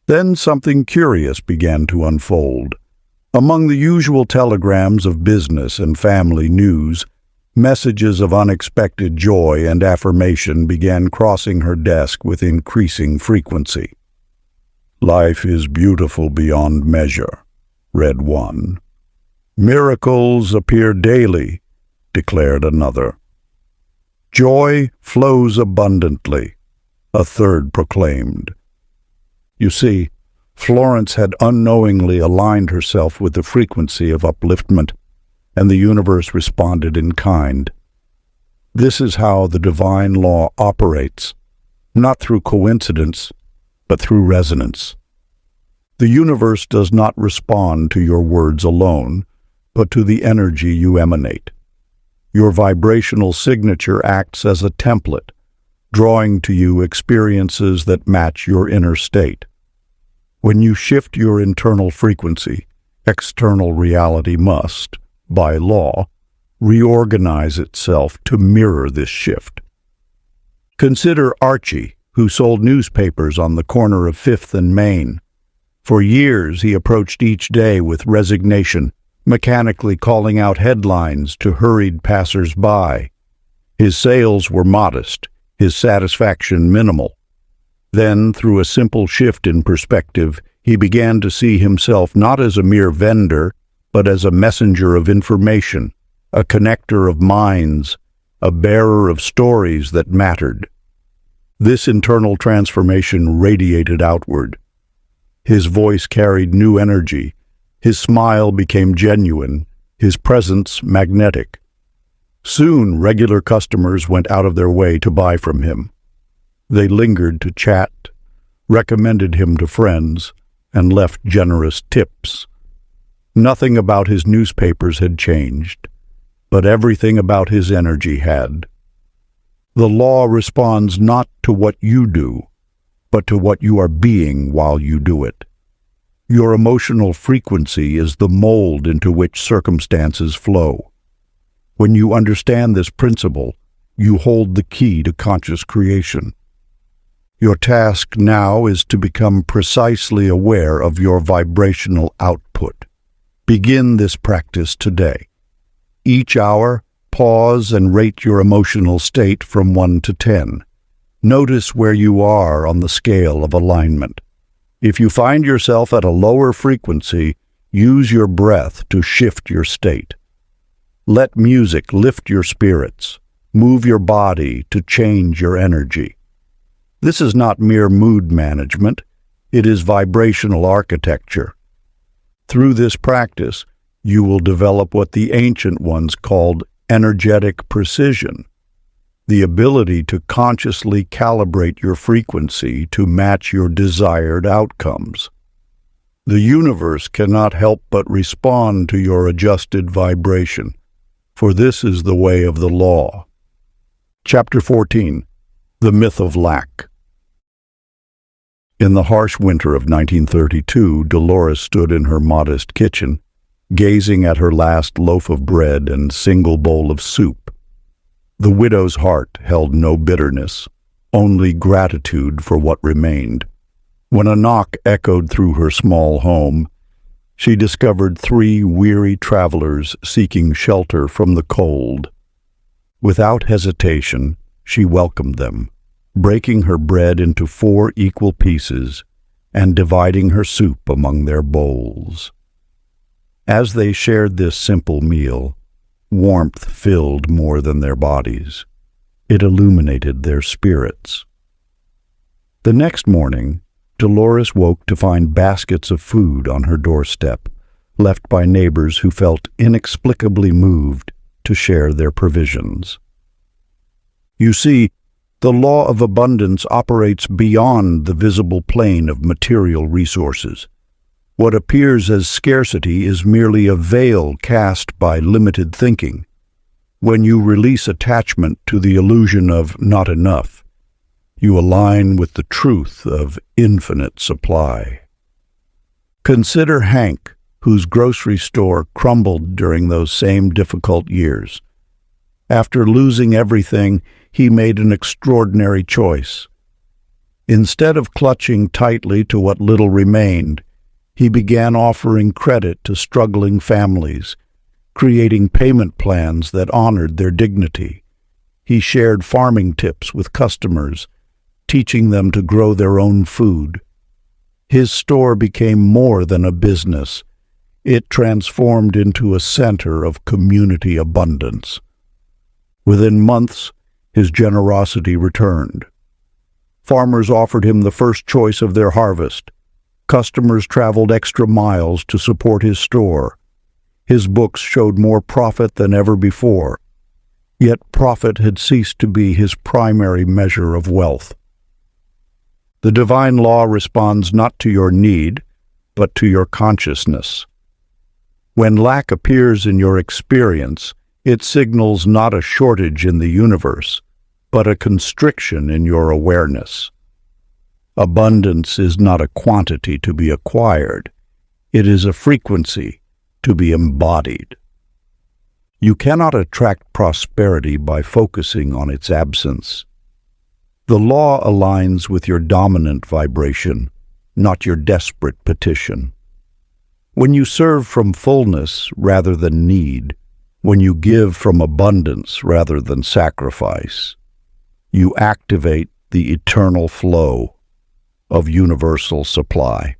Then something curious began to unfold. Among the usual telegrams of business and family news, messages of unexpected joy and affirmation began crossing her desk with increasing frequency. "Life is beautiful beyond measure," read one. "Miracles appear daily," declared another. "Joy flows abundantly," a third proclaimed. You see, Florence had unknowingly aligned herself with the frequency of upliftment, and the universe responded in kind. This is how the divine law operates, not through coincidence, but through resonance. The universe does not respond to your words alone, but to the energy you emanate. Your vibrational signature acts as a template, drawing to you experiences that match your inner state. When you shift your internal frequency, external reality must, by law, reorganize itself to mirror this shift. Consider Archie, who sold newspapers on the corner of 5th and Main. For years he approached each day with resignation, mechanically calling out headlines to hurried passers-by. His sales were modest, his satisfaction minimal. Then, through a simple shift in perspective, he began to see himself not as a mere vendor, but as a messenger of information, a connector of minds, a bearer of stories that mattered. This internal transformation radiated outward. His voice carried new energy, his smile became genuine, his presence magnetic. Soon, regular customers went out of their way to buy from him. They lingered to chat, recommended him to friends, and left generous tips. Nothing about his newspapers had changed, but everything about his energy had. The law responds not to what you do, but to what you are being while you do it. Your emotional frequency is the mold into which circumstances flow. When you understand this principle, you hold the key to conscious creation. Your task now is to become precisely aware of your vibrational output. Begin this practice today. Each hour, pause and rate your emotional state from 1 to 10. Notice where you are on the scale of alignment. If you find yourself at a lower frequency, use your breath to shift your state. Let music lift your spirits. Move your body to change your energy. This is not mere mood management. It is vibrational architecture. Through this practice, you will develop what the ancient ones called energetic precision, the ability to consciously calibrate your frequency to match your desired outcomes. The universe cannot help but respond to your adjusted vibration, for this is the way of the law. Chapter 14. The Myth of Lack. In the harsh winter of 1932, Dolores stood in her modest kitchen, gazing at her last loaf of bread and single bowl of soup. The widow's heart held no bitterness, only gratitude for what remained. When a knock echoed through her small home, she discovered 3 weary travelers seeking shelter from the cold. Without hesitation, she welcomed them, breaking her bread into 4 equal pieces and dividing her soup among their bowls. As they shared this simple meal, warmth filled more than their bodies. It illuminated their spirits. The next morning, Dolores woke to find baskets of food on her doorstep, left by neighbors who felt inexplicably moved to share their provisions. You see, the law of abundance operates beyond the visible plane of material resources. What appears as scarcity is merely a veil cast by limited thinking. When you release attachment to the illusion of not enough, you align with the truth of infinite supply. Consider Hank, whose grocery store crumbled during those same difficult years. After losing everything, he made an extraordinary choice. Instead of clutching tightly to what little remained, he began offering credit to struggling families, creating payment plans that honored their dignity. He shared farming tips with customers, teaching them to grow their own food. His store became more than a business. It transformed into a center of community abundance. Within months, his generosity returned. Farmers offered him the first choice of their harvest. Customers traveled extra miles to support his store. His books showed more profit than ever before. Yet profit had ceased to be his primary measure of wealth. The divine law responds not to your need, but to your consciousness. When lack appears in your experience, it signals not a shortage in the universe, but a constriction in your awareness. Abundance is not a quantity to be acquired. It is a frequency to be embodied. You cannot attract prosperity by focusing on its absence. The law aligns with your dominant vibration, not your desperate petition. When you serve from fullness rather than need, when you give from abundance rather than sacrifice, you activate the eternal flow of universal supply.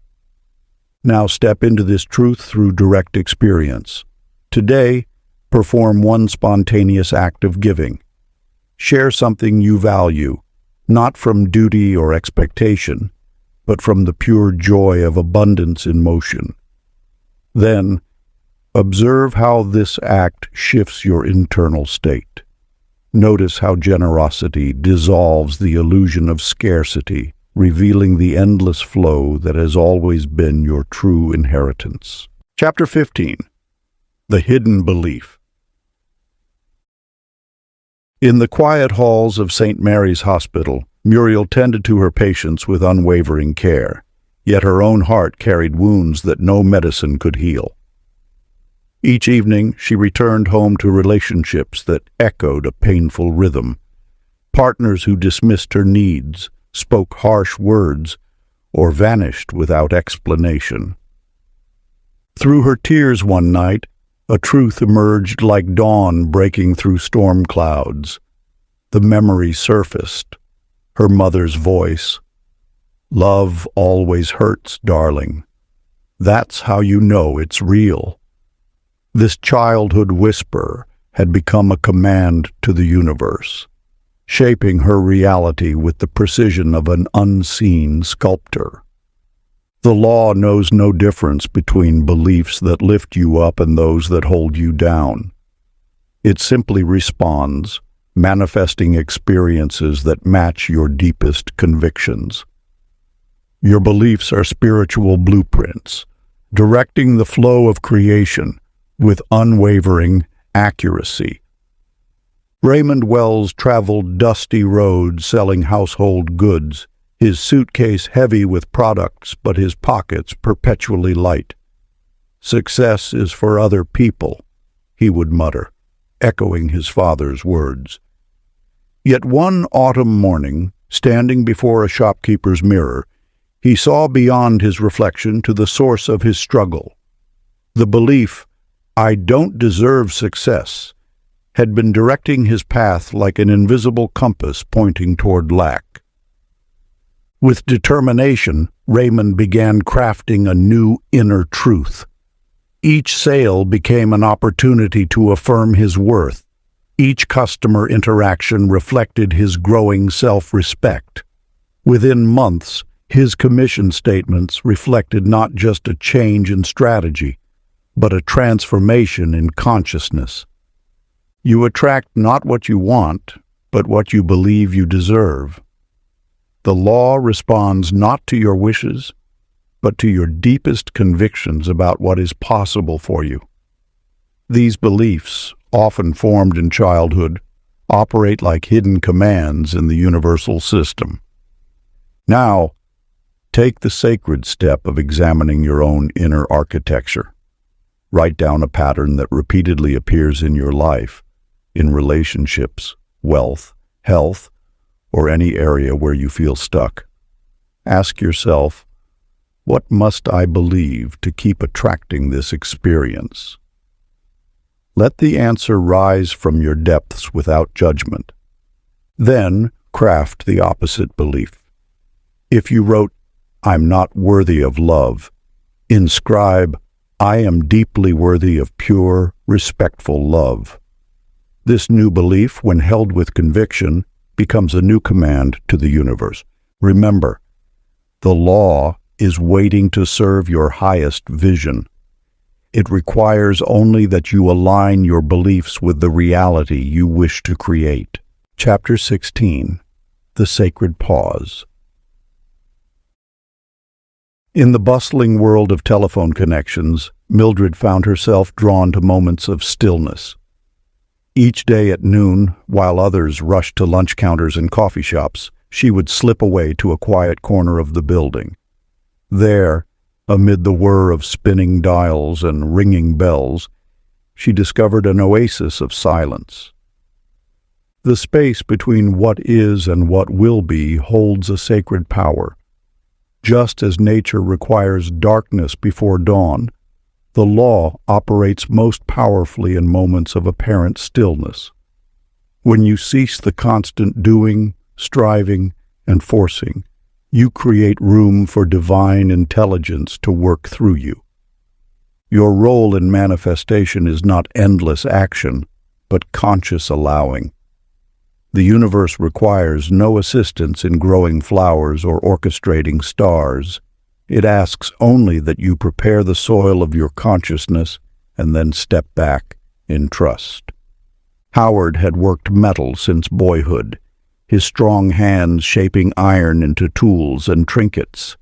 Now step into this truth through direct experience. Today, perform one spontaneous act of giving. Share something you value, not from duty or expectation, but from the pure joy of abundance in motion. Then, observe how this act shifts your internal state. Notice how generosity dissolves the illusion of scarcity, revealing the endless flow that has always been your true inheritance. Chapter 15. The Hidden Belief. In the quiet halls of St. Mary's Hospital, Muriel tended to her patients with unwavering care, yet her own heart carried wounds that no medicine could heal. Each evening, she returned home to relationships that echoed a painful rhythm, partners who dismissed her needs, spoke harsh words, or vanished without explanation. Through her tears one night, a truth emerged like dawn breaking through storm clouds. The memory surfaced, her mother's voice. "Love always hurts, darling. That's how you know it's real." This childhood whisper had become a command to the universe, shaping her reality with the precision of an unseen sculptor. The law knows no difference between beliefs that lift you up and those that hold you down. It simply responds, manifesting experiences that match your deepest convictions. Your beliefs are spiritual blueprints, directing the flow of creation with unwavering accuracy. Raymond Wells traveled dusty roads selling household goods, his suitcase heavy with products but his pockets perpetually light. "Success is for other people," he would mutter, echoing his father's words. Yet one autumn morning, standing before a shopkeeper's mirror, he saw beyond his reflection to the source of his struggle. The belief, "I don't deserve success," had been directing his path like an invisible compass pointing toward lack. With determination, Raymond began crafting a new inner truth. Each sale became an opportunity to affirm his worth. Each customer interaction reflected his growing self-respect. Within months, his commission statements reflected not just a change in strategy, but a transformation in consciousness. You attract not what you want, but what you believe you deserve. The law responds not to your wishes, but to your deepest convictions about what is possible for you. These beliefs, often formed in childhood, operate like hidden commands in the universal system. Now, take the sacred step of examining your own inner architecture. Write down a pattern that repeatedly appears in your life, in relationships, wealth, health, or any area where you feel stuck. Ask yourself, what must I believe to keep attracting this experience? Let the answer rise from your depths without judgment. Then craft the opposite belief. If you wrote, "I'm not worthy of love," inscribe, "I am deeply worthy of pure, respectful love." This new belief, when held with conviction, becomes a new command to the universe. Remember, the law is waiting to serve your highest vision. It requires only that you align your beliefs with the reality you wish to create. Chapter 16. The Sacred Pause. In the bustling world of telephone connections, Mildred found herself drawn to moments of stillness. Each day at noon, while others rushed to lunch counters and coffee shops, she would slip away to a quiet corner of the building. There, amid the whir of spinning dials and ringing bells, she discovered an oasis of silence. The space between what is and what will be holds a sacred power. Just as nature requires darkness before dawn, the law operates most powerfully in moments of apparent stillness. When you cease the constant doing, striving, and forcing, you create room for divine intelligence to work through you. Your role in manifestation is not endless action, but conscious allowing. The universe requires no assistance in growing flowers or orchestrating stars. It asks only that you prepare the soil of your consciousness and then step back in trust. Howard had worked metal since boyhood, his strong hands shaping iron into tools and trinkets.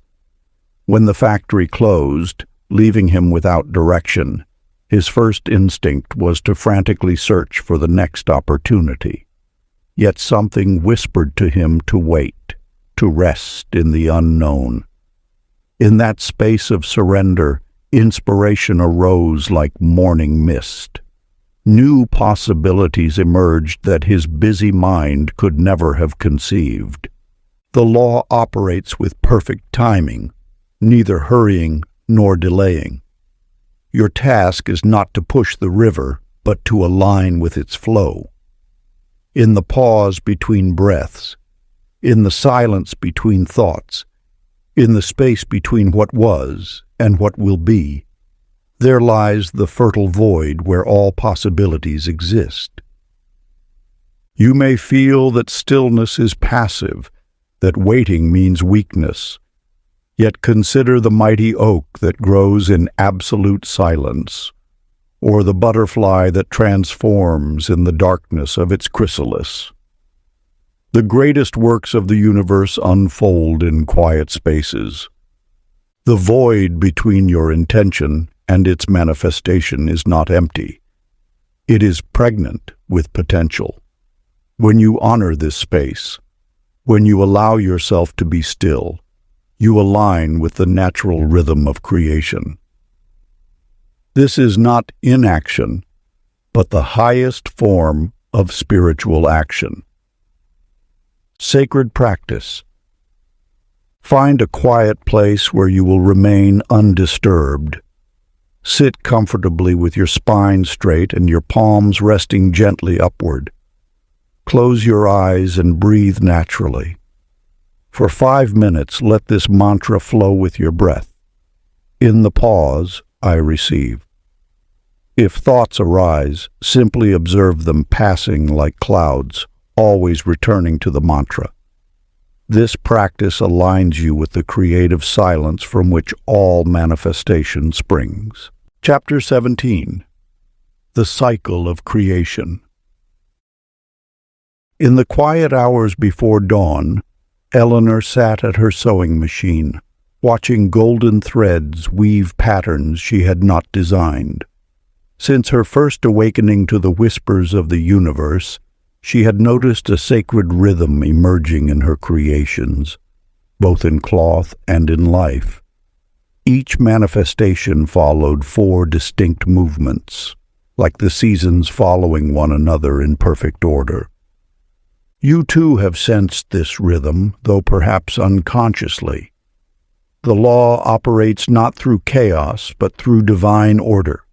When the factory closed, leaving him without direction, his first instinct was to frantically search for the next opportunity. Yet something whispered to him to wait, to rest in the unknown. In that space of surrender, inspiration arose like morning mist. New possibilities emerged that his busy mind could never have conceived. The law operates with perfect timing, neither hurrying nor delaying. Your task is not to push the river, but to align with its flow. In the pause between breaths, in the silence between thoughts, in the space between what was and what will be, there lies the fertile void where all possibilities exist. You may feel that stillness is passive, that waiting means weakness, yet consider the mighty oak that grows in absolute silence, or the butterfly that transforms in the darkness of its chrysalis. The greatest works of the universe unfold in quiet spaces. The void between your intention and its manifestation is not empty. It is pregnant with potential. When you honor this space, when you allow yourself to be still, you align with the natural rhythm of creation. This is not inaction, but the highest form of spiritual action. Sacred practice. Find a quiet place where you will remain undisturbed. Sit comfortably with your spine straight and your palms resting gently upward. Close your eyes and breathe naturally. For 5 minutes, let this mantra flow with your breath. In the pause, I receive. If thoughts arise, simply observe them passing like clouds, always returning to the mantra. This practice aligns you with the creative silence from which all manifestation springs. Chapter 17. The Cycle of Creation. In the quiet hours before dawn, Eleanor sat at her sewing machine, watching golden threads weave patterns she had not designed. Since her first awakening to the whispers of the universe, she had noticed a sacred rhythm emerging in her creations, both in cloth and in life. Each manifestation followed 4 distinct movements, like the seasons following one another in perfect order. You too have sensed this rhythm, though perhaps unconsciously. The law operates not through chaos, but through divine order.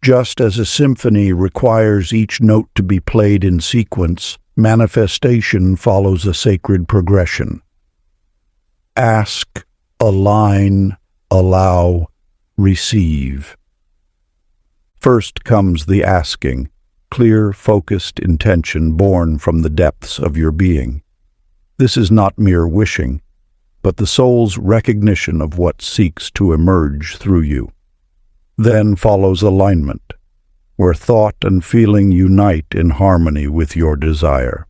Just as a symphony requires each note to be played in sequence, manifestation follows a sacred progression. Ask, align, allow, receive. First comes the asking, clear, focused intention born from the depths of your being. This is not mere wishing, but the soul's recognition of what seeks to emerge through you. Then follows alignment, where thought and feeling unite in harmony with your desire.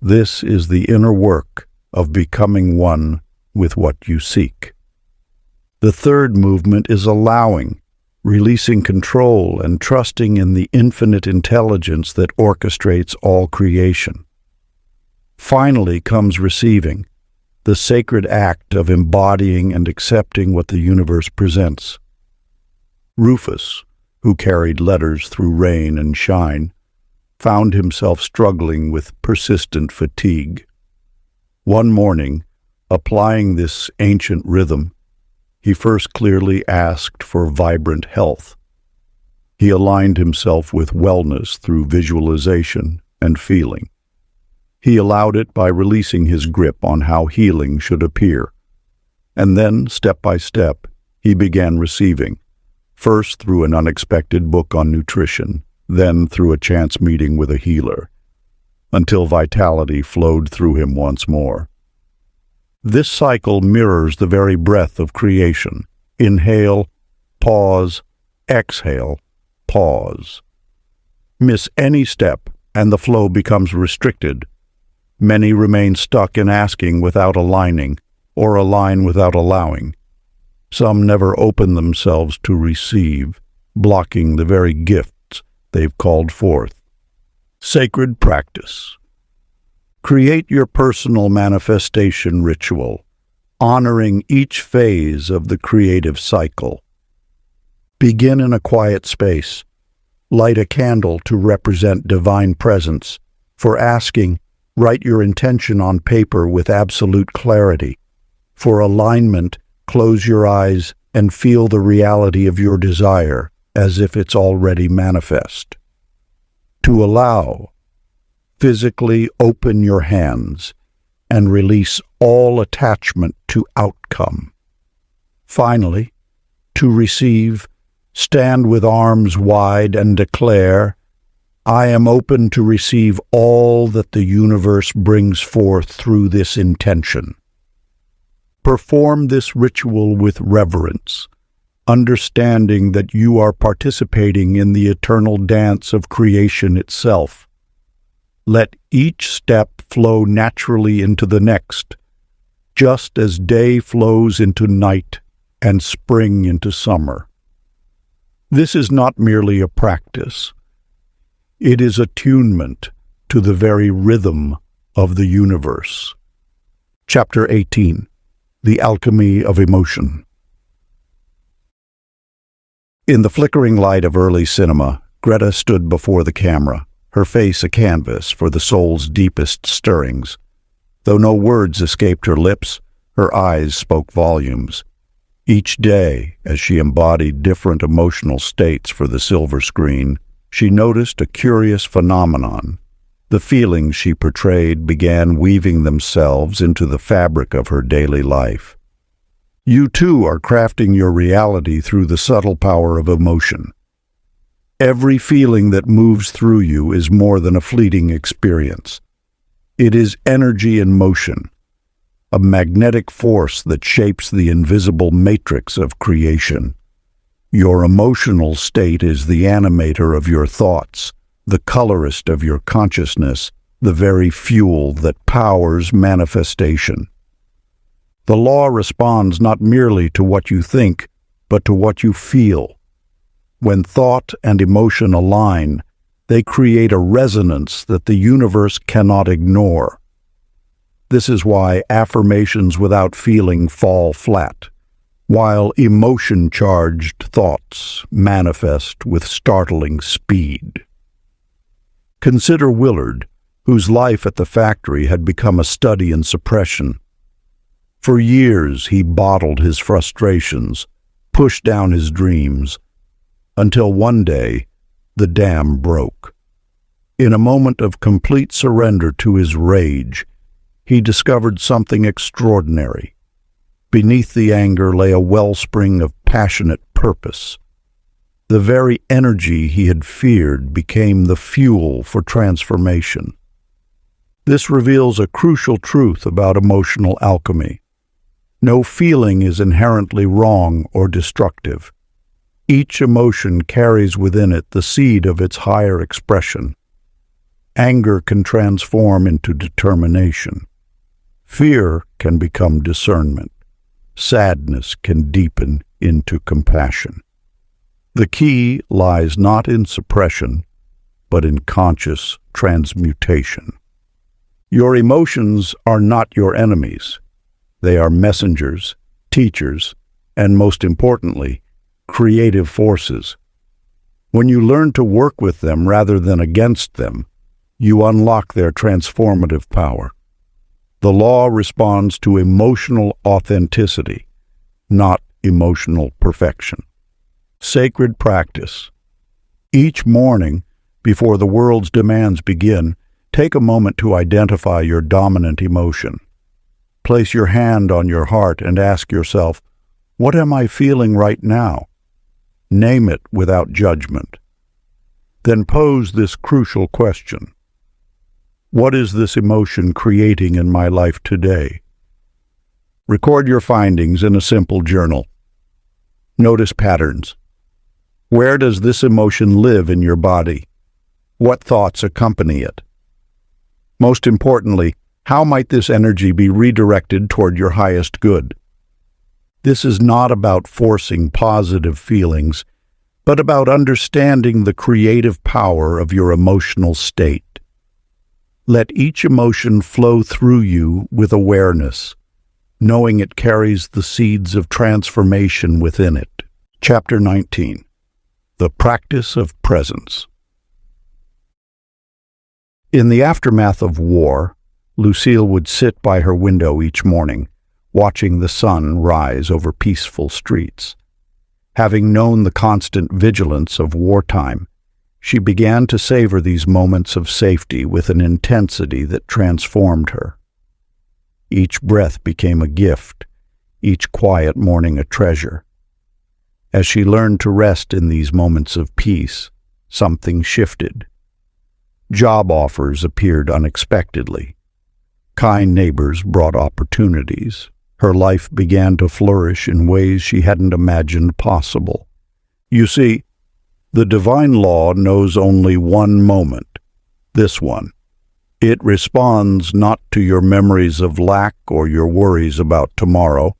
This is the inner work of becoming one with what you seek. The third movement is allowing, releasing control and trusting in the infinite intelligence that orchestrates all creation. Finally comes receiving, the sacred act of embodying and accepting what the universe presents. Rufus, who carried letters through rain and shine, found himself struggling with persistent fatigue. One morning, applying this ancient rhythm, he first clearly asked for vibrant health. He aligned himself with wellness through visualization and feeling. He allowed it by releasing his grip on how healing should appear. And then, step by step, he began receiving, first through an unexpected book on nutrition, then through a chance meeting with a healer, until vitality flowed through him once more. This cycle mirrors the very breath of creation. Inhale, pause, exhale, pause. Miss any step, and the flow becomes restricted. Many remain stuck in asking without aligning, or align without allowing. Some never open themselves to receive, blocking the very gifts they've called forth. Sacred practice. Create your personal manifestation ritual, honoring each phase of the creative cycle. Begin in a quiet space. Light a candle to represent divine presence. For asking, write your intention on paper with absolute clarity. For alignment, close your eyes and feel the reality of your desire as if it's already manifest. To allow, physically open your hands and release all attachment to outcome. Finally, to receive, stand with arms wide and declare, I am open to receive all that the universe brings forth through this intention. Perform this ritual with reverence, understanding that you are participating in the eternal dance of creation itself. Let each step flow naturally into the next, just as day flows into night and spring into summer. This is not merely a practice. It is attunement to the very rhythm of the universe. Chapter 18. The Alchemy of Emotion. In the flickering light of early cinema, Greta stood before the camera, her face a canvas for the soul's deepest stirrings. Though no words escaped her lips, her eyes spoke volumes. Each day, as she embodied different emotional states for the silver screen, she noticed a curious phenomenon. The feelings she portrayed began weaving themselves into the fabric of her daily life. You too are crafting your reality through the subtle power of emotion. Every feeling that moves through you is more than a fleeting experience. It is energy in motion, a magnetic force that shapes the invisible matrix of creation. Your emotional state is the animator of your thoughts, the colorist of your consciousness, the very fuel that powers manifestation. The law responds not merely to what you think, but to what you feel. When thought and emotion align, they create a resonance that the universe cannot ignore. This is why affirmations without feeling fall flat, while emotion-charged thoughts manifest with startling speed. Consider Willard, whose life at the factory had become a study in suppression. For years he bottled his frustrations, pushed down his dreams, until one day the dam broke. In a moment of complete surrender to his rage, he discovered something extraordinary. Beneath the anger lay a wellspring of passionate purpose. The very energy he had feared became the fuel for transformation. This reveals a crucial truth about emotional alchemy. No feeling is inherently wrong or destructive. Each emotion carries within it the seed of its higher expression. Anger can transform into determination. Fear can become discernment. Sadness can deepen into compassion. The key lies not in suppression, but in conscious transmutation. Your emotions are not your enemies. They are messengers, teachers, and most importantly, creative forces. When you learn to work with them rather than against them, you unlock their transformative power. The law responds to emotional authenticity, not emotional perfection. Sacred practice. Each morning, before the world's demands begin, take a moment to identify your dominant emotion. Place your hand on your heart and ask yourself, what am I feeling right now? Name it without judgment. Then pose this crucial question. What is this emotion creating in my life today? Record your findings in a simple journal. Notice patterns. Where does this emotion live in your body? What thoughts accompany it? Most importantly, how might this energy be redirected toward your highest good? This is not about forcing positive feelings, but about understanding the creative power of your emotional state. Let each emotion flow through you with awareness, knowing it carries the seeds of transformation within it. Chapter 19. The Practice of Presence. In the aftermath of war, Lucille would sit by her window each morning, watching the sun rise over peaceful streets. Having known the constant vigilance of wartime, she began to savor these moments of safety with an intensity that transformed her. Each breath became a gift, each quiet morning a treasure. As she learned to rest in these moments of peace, something shifted. Job offers appeared unexpectedly. Kind neighbors brought opportunities. Her life began to flourish in ways she hadn't imagined possible. You see, the divine law knows only one moment, this one. It responds not to your memories of lack or your worries about tomorrow,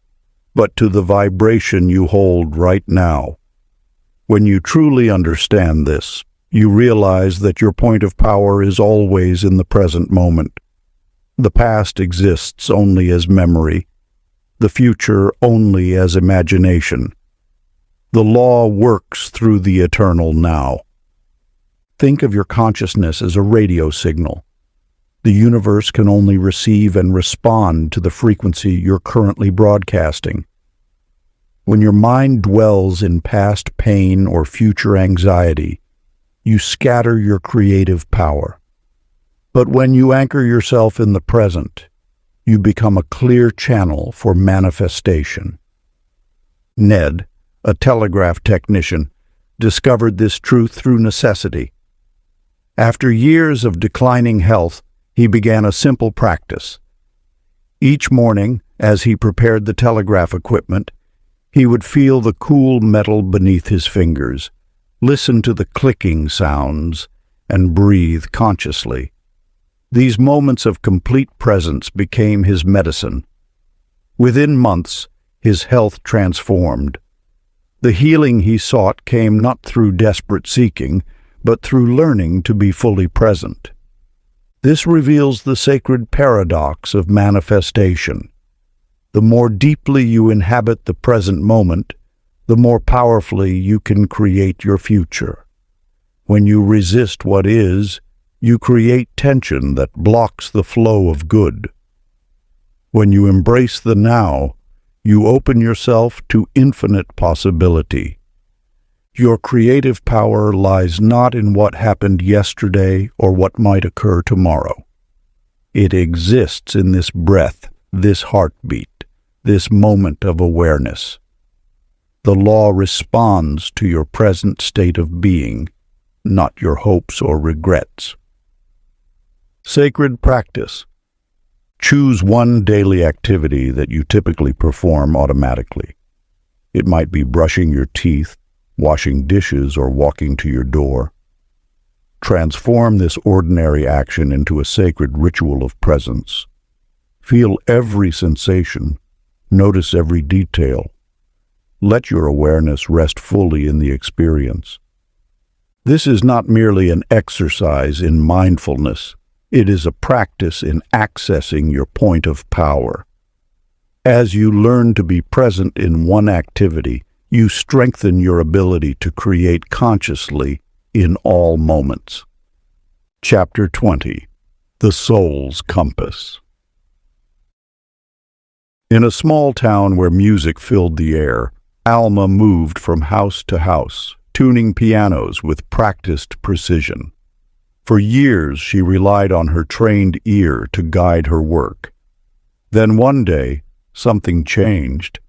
but to the vibration you hold right now. When you truly understand this, you realize that your point of power is always in the present moment. The past exists only as memory, the future only as imagination. The law works through the eternal now. Think of your consciousness as a radio signal. The universe can only receive and respond to the frequency you're currently broadcasting. When your mind dwells in past pain or future anxiety, you scatter your creative power. But when you anchor yourself in the present, you become a clear channel for manifestation. Ned, a telegraph technician, discovered this truth through necessity. After years of declining health, he began a simple practice. Each morning, as he prepared the telegraph equipment, he would feel the cool metal beneath his fingers, listen to the clicking sounds, and breathe consciously. These moments of complete presence became his medicine. Within months, his health transformed. The healing he sought came not through desperate seeking, but through learning to be fully present. This reveals the sacred paradox of manifestation. The more deeply you inhabit the present moment, the more powerfully you can create your future. When you resist what is, you create tension that blocks the flow of good. When you embrace the now, you open yourself to infinite possibility. Your creative power lies not in what happened yesterday or what might occur tomorrow. It exists in this breath, this heartbeat, this moment of awareness. The law responds to your present state of being, not your hopes or regrets. Sacred practice. Choose one daily activity that you typically perform automatically. It might be brushing your teeth, washing dishes, or walking to your door. Transform this ordinary action into a sacred ritual of presence. Feel every sensation. Notice every detail. Let your awareness rest fully in the experience. This is not merely an exercise in mindfulness. It is a practice in accessing your point of power. As you learn to be present in one activity, you strengthen your ability to create consciously in all moments. Chapter 20. The Soul's Compass. In a small town where music filled the air, Alma moved from house to house, tuning pianos with practiced precision. For years, she relied on her trained ear to guide her work. Then one day, something changed.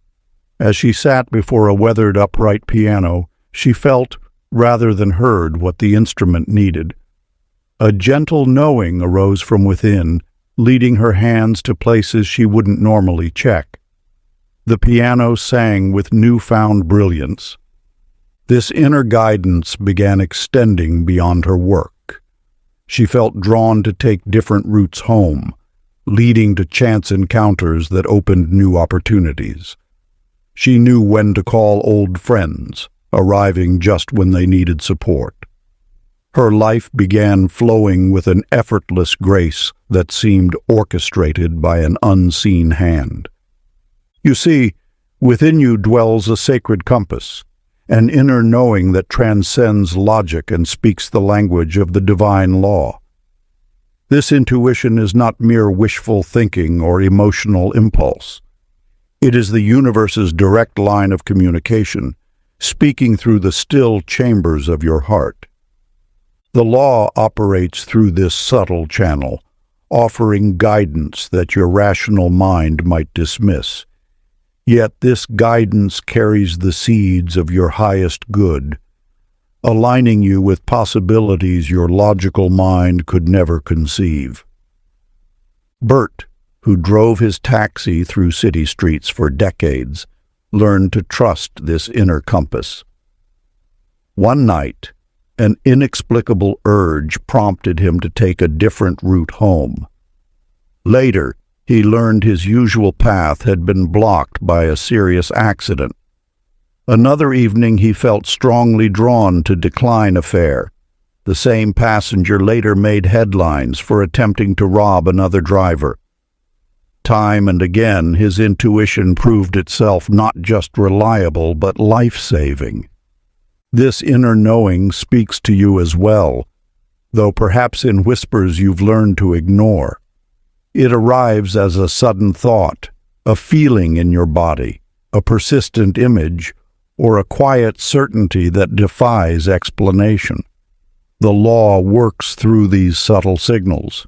As she sat before a weathered upright piano, she felt, rather than heard, what the instrument needed. A gentle knowing arose from within, leading her hands to places she wouldn't normally check. The piano sang with newfound brilliance. This inner guidance began extending beyond her work. She felt drawn to take different routes home, leading to chance encounters that opened new opportunities. She knew when to call old friends, arriving just when they needed support. Her life began flowing with an effortless grace that seemed orchestrated by an unseen hand. You see, within you dwells a sacred compass, an inner knowing that transcends logic and speaks the language of the divine law. This intuition is not mere wishful thinking or emotional impulse. It is the universe's direct line of communication, speaking through the still chambers of your heart. The law operates through this subtle channel, offering guidance that your rational mind might dismiss. Yet this guidance carries the seeds of your highest good, aligning you with possibilities your logical mind could never conceive. Bert, who drove his taxi through city streets for decades, learned to trust this inner compass. One night, an inexplicable urge prompted him to take a different route home. Later, he learned his usual path had been blocked by a serious accident. Another evening he felt strongly drawn to decline a fare. The same passenger later made headlines for attempting to rob another driver. Time and again, his intuition proved itself not just reliable but life-saving. This inner knowing speaks to you as well, though perhaps in whispers you've learned to ignore. It arrives as a sudden thought, a feeling in your body, a persistent image, or a quiet certainty that defies explanation. The law works through these subtle signals,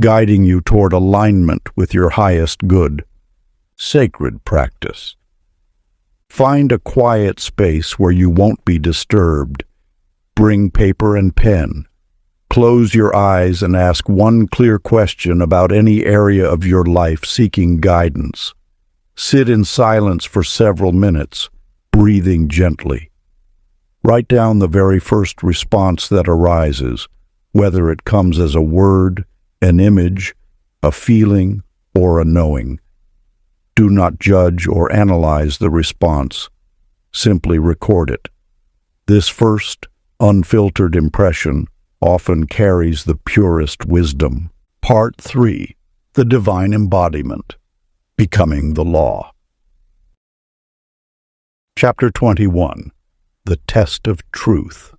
guiding you toward alignment with your highest good. Sacred practice. Find a quiet space where you won't be disturbed. Bring paper and pen. Close your eyes and ask one clear question about any area of your life seeking guidance. Sit in silence for several minutes, breathing gently. Write down the very first response that arises, whether it comes as a word, an image, a feeling, or a knowing. Do not judge or analyze the response. Simply record it. This first, unfiltered impression often carries the purest wisdom. Part 3. The Divine Embodiment. Becoming the Law. Chapter 21. The Test of Truth.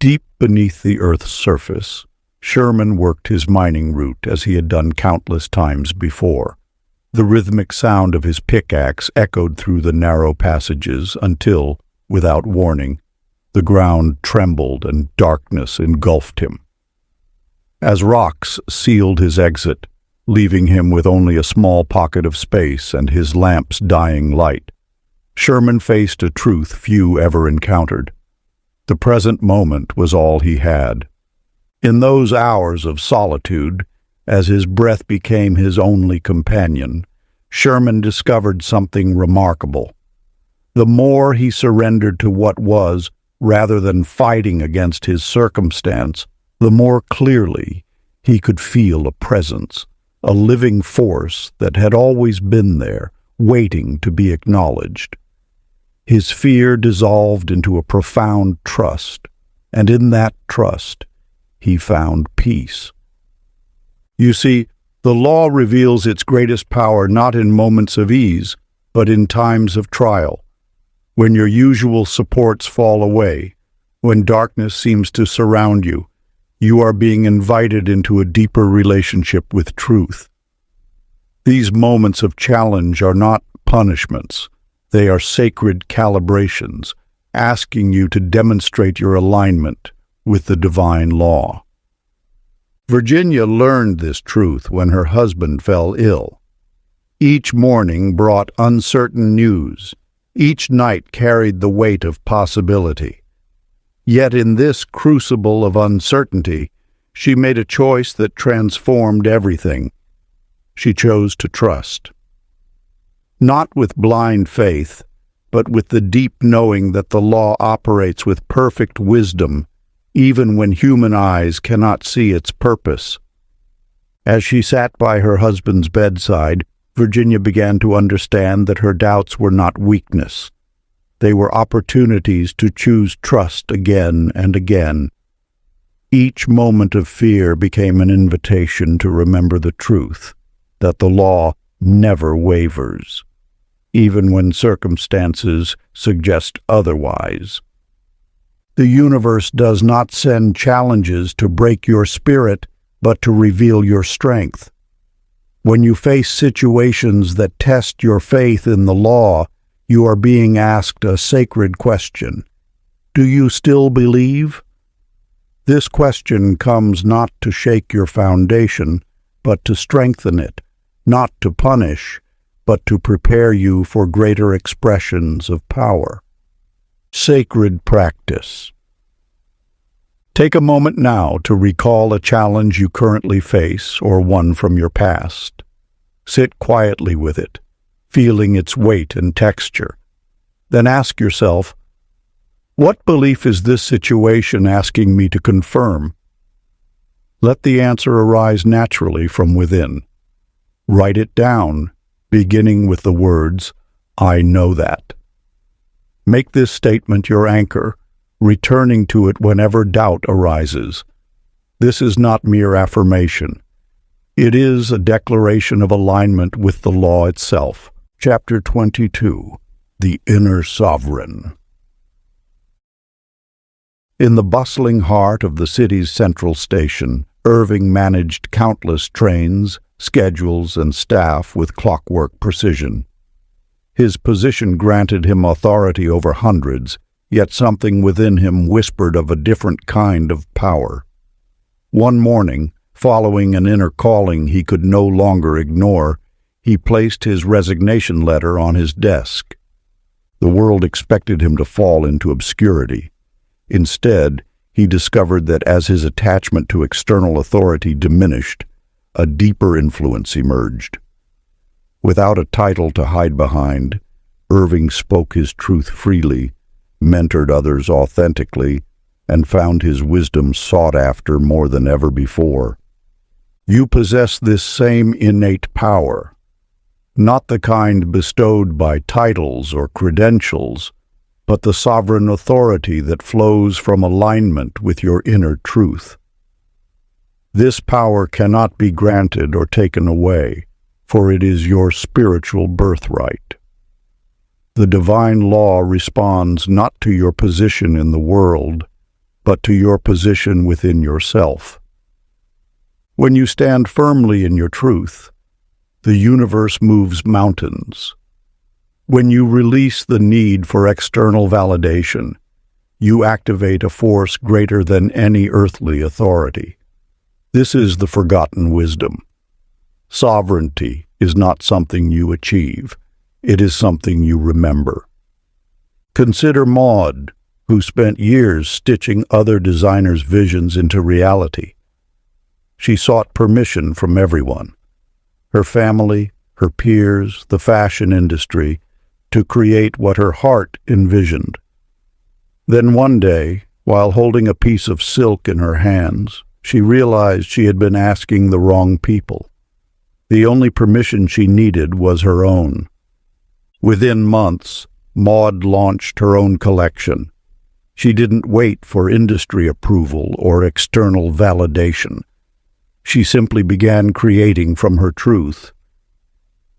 Deep beneath the Earth's surface, Sherman worked his mining route as he had done countless times before. The rhythmic sound of his pickaxe echoed through the narrow passages until, without warning, the ground trembled and darkness engulfed him. As rocks sealed his exit, leaving him with only a small pocket of space and his lamp's dying light, Sherman faced a truth few ever encountered. The present moment was all he had. In those hours of solitude, as his breath became his only companion, Sherman discovered something remarkable. The more he surrendered to what was, rather than fighting against his circumstance, the more clearly he could feel a presence, a living force that had always been there, waiting to be acknowledged. His fear dissolved into a profound trust, and in that trust, he found peace. You see, the law reveals its greatest power not in moments of ease, but in times of trial. When your usual supports fall away, when darkness seems to surround you, you are being invited into a deeper relationship with truth. These moments of challenge are not punishments. They are sacred calibrations, asking you to demonstrate your alignment with the divine law. Virginia learned this truth when her husband fell ill. Each morning brought uncertain news. Each night carried the weight of possibility. Yet in this crucible of uncertainty, she made a choice that transformed everything. She chose to trust. Not with blind faith, but with the deep knowing that the law operates with perfect wisdom, even when human eyes cannot see its purpose. As she sat by her husband's bedside, Virginia began to understand that her doubts were not weakness. They were opportunities to choose trust again and again. Each moment of fear became an invitation to remember the truth, that the law never wavers, even when circumstances suggest otherwise. The universe does not send challenges to break your spirit, but to reveal your strength. When you face situations that test your faith in the law, you are being asked a sacred question. Do you still believe? This question comes not to shake your foundation, but to strengthen it, not to punish, but to prepare you for greater expressions of power. Sacred practice. Take a moment now to recall a challenge you currently face or one from your past. Sit quietly with it, feeling its weight and texture. Then ask yourself, what belief is this situation asking me to confirm? Let the answer arise naturally from within. Write it down, beginning with the words, "I know that." Make this statement your anchor, returning to it whenever doubt arises. This is not mere affirmation. It is a declaration of alignment with the law itself. Chapter 22. The Inner Sovereign. In the bustling heart of the city's central station, Irving managed countless trains, schedules, and staff with clockwork precision. His position granted him authority over hundreds, yet something within him whispered of a different kind of power. One morning, following an inner calling he could no longer ignore, he placed his resignation letter on his desk. The world expected him to fall into obscurity. Instead, he discovered that as his attachment to external authority diminished, a deeper influence emerged. Without a title to hide behind, Irving spoke his truth freely, mentored others authentically, and found his wisdom sought after more than ever before. You possess this same innate power, not the kind bestowed by titles or credentials, but the sovereign authority that flows from alignment with your inner truth. This power cannot be granted or taken away, for it is your spiritual birthright. The divine law responds not to your position in the world, but to your position within yourself. When you stand firmly in your truth, the universe moves mountains. When you release the need for external validation, you activate a force greater than any earthly authority. This is the forgotten wisdom. Sovereignty is not something you achieve. It is something you remember. Consider Maud, who spent years stitching other designers' visions into reality. She sought permission from everyone, her family, her peers, the fashion industry, to create what her heart envisioned. Then one day, while holding a piece of silk in her hands, she realized she had been asking the wrong people. The only permission she needed was her own. Within months, Maud launched her own collection. She didn't wait for industry approval or external validation. She simply began creating from her truth.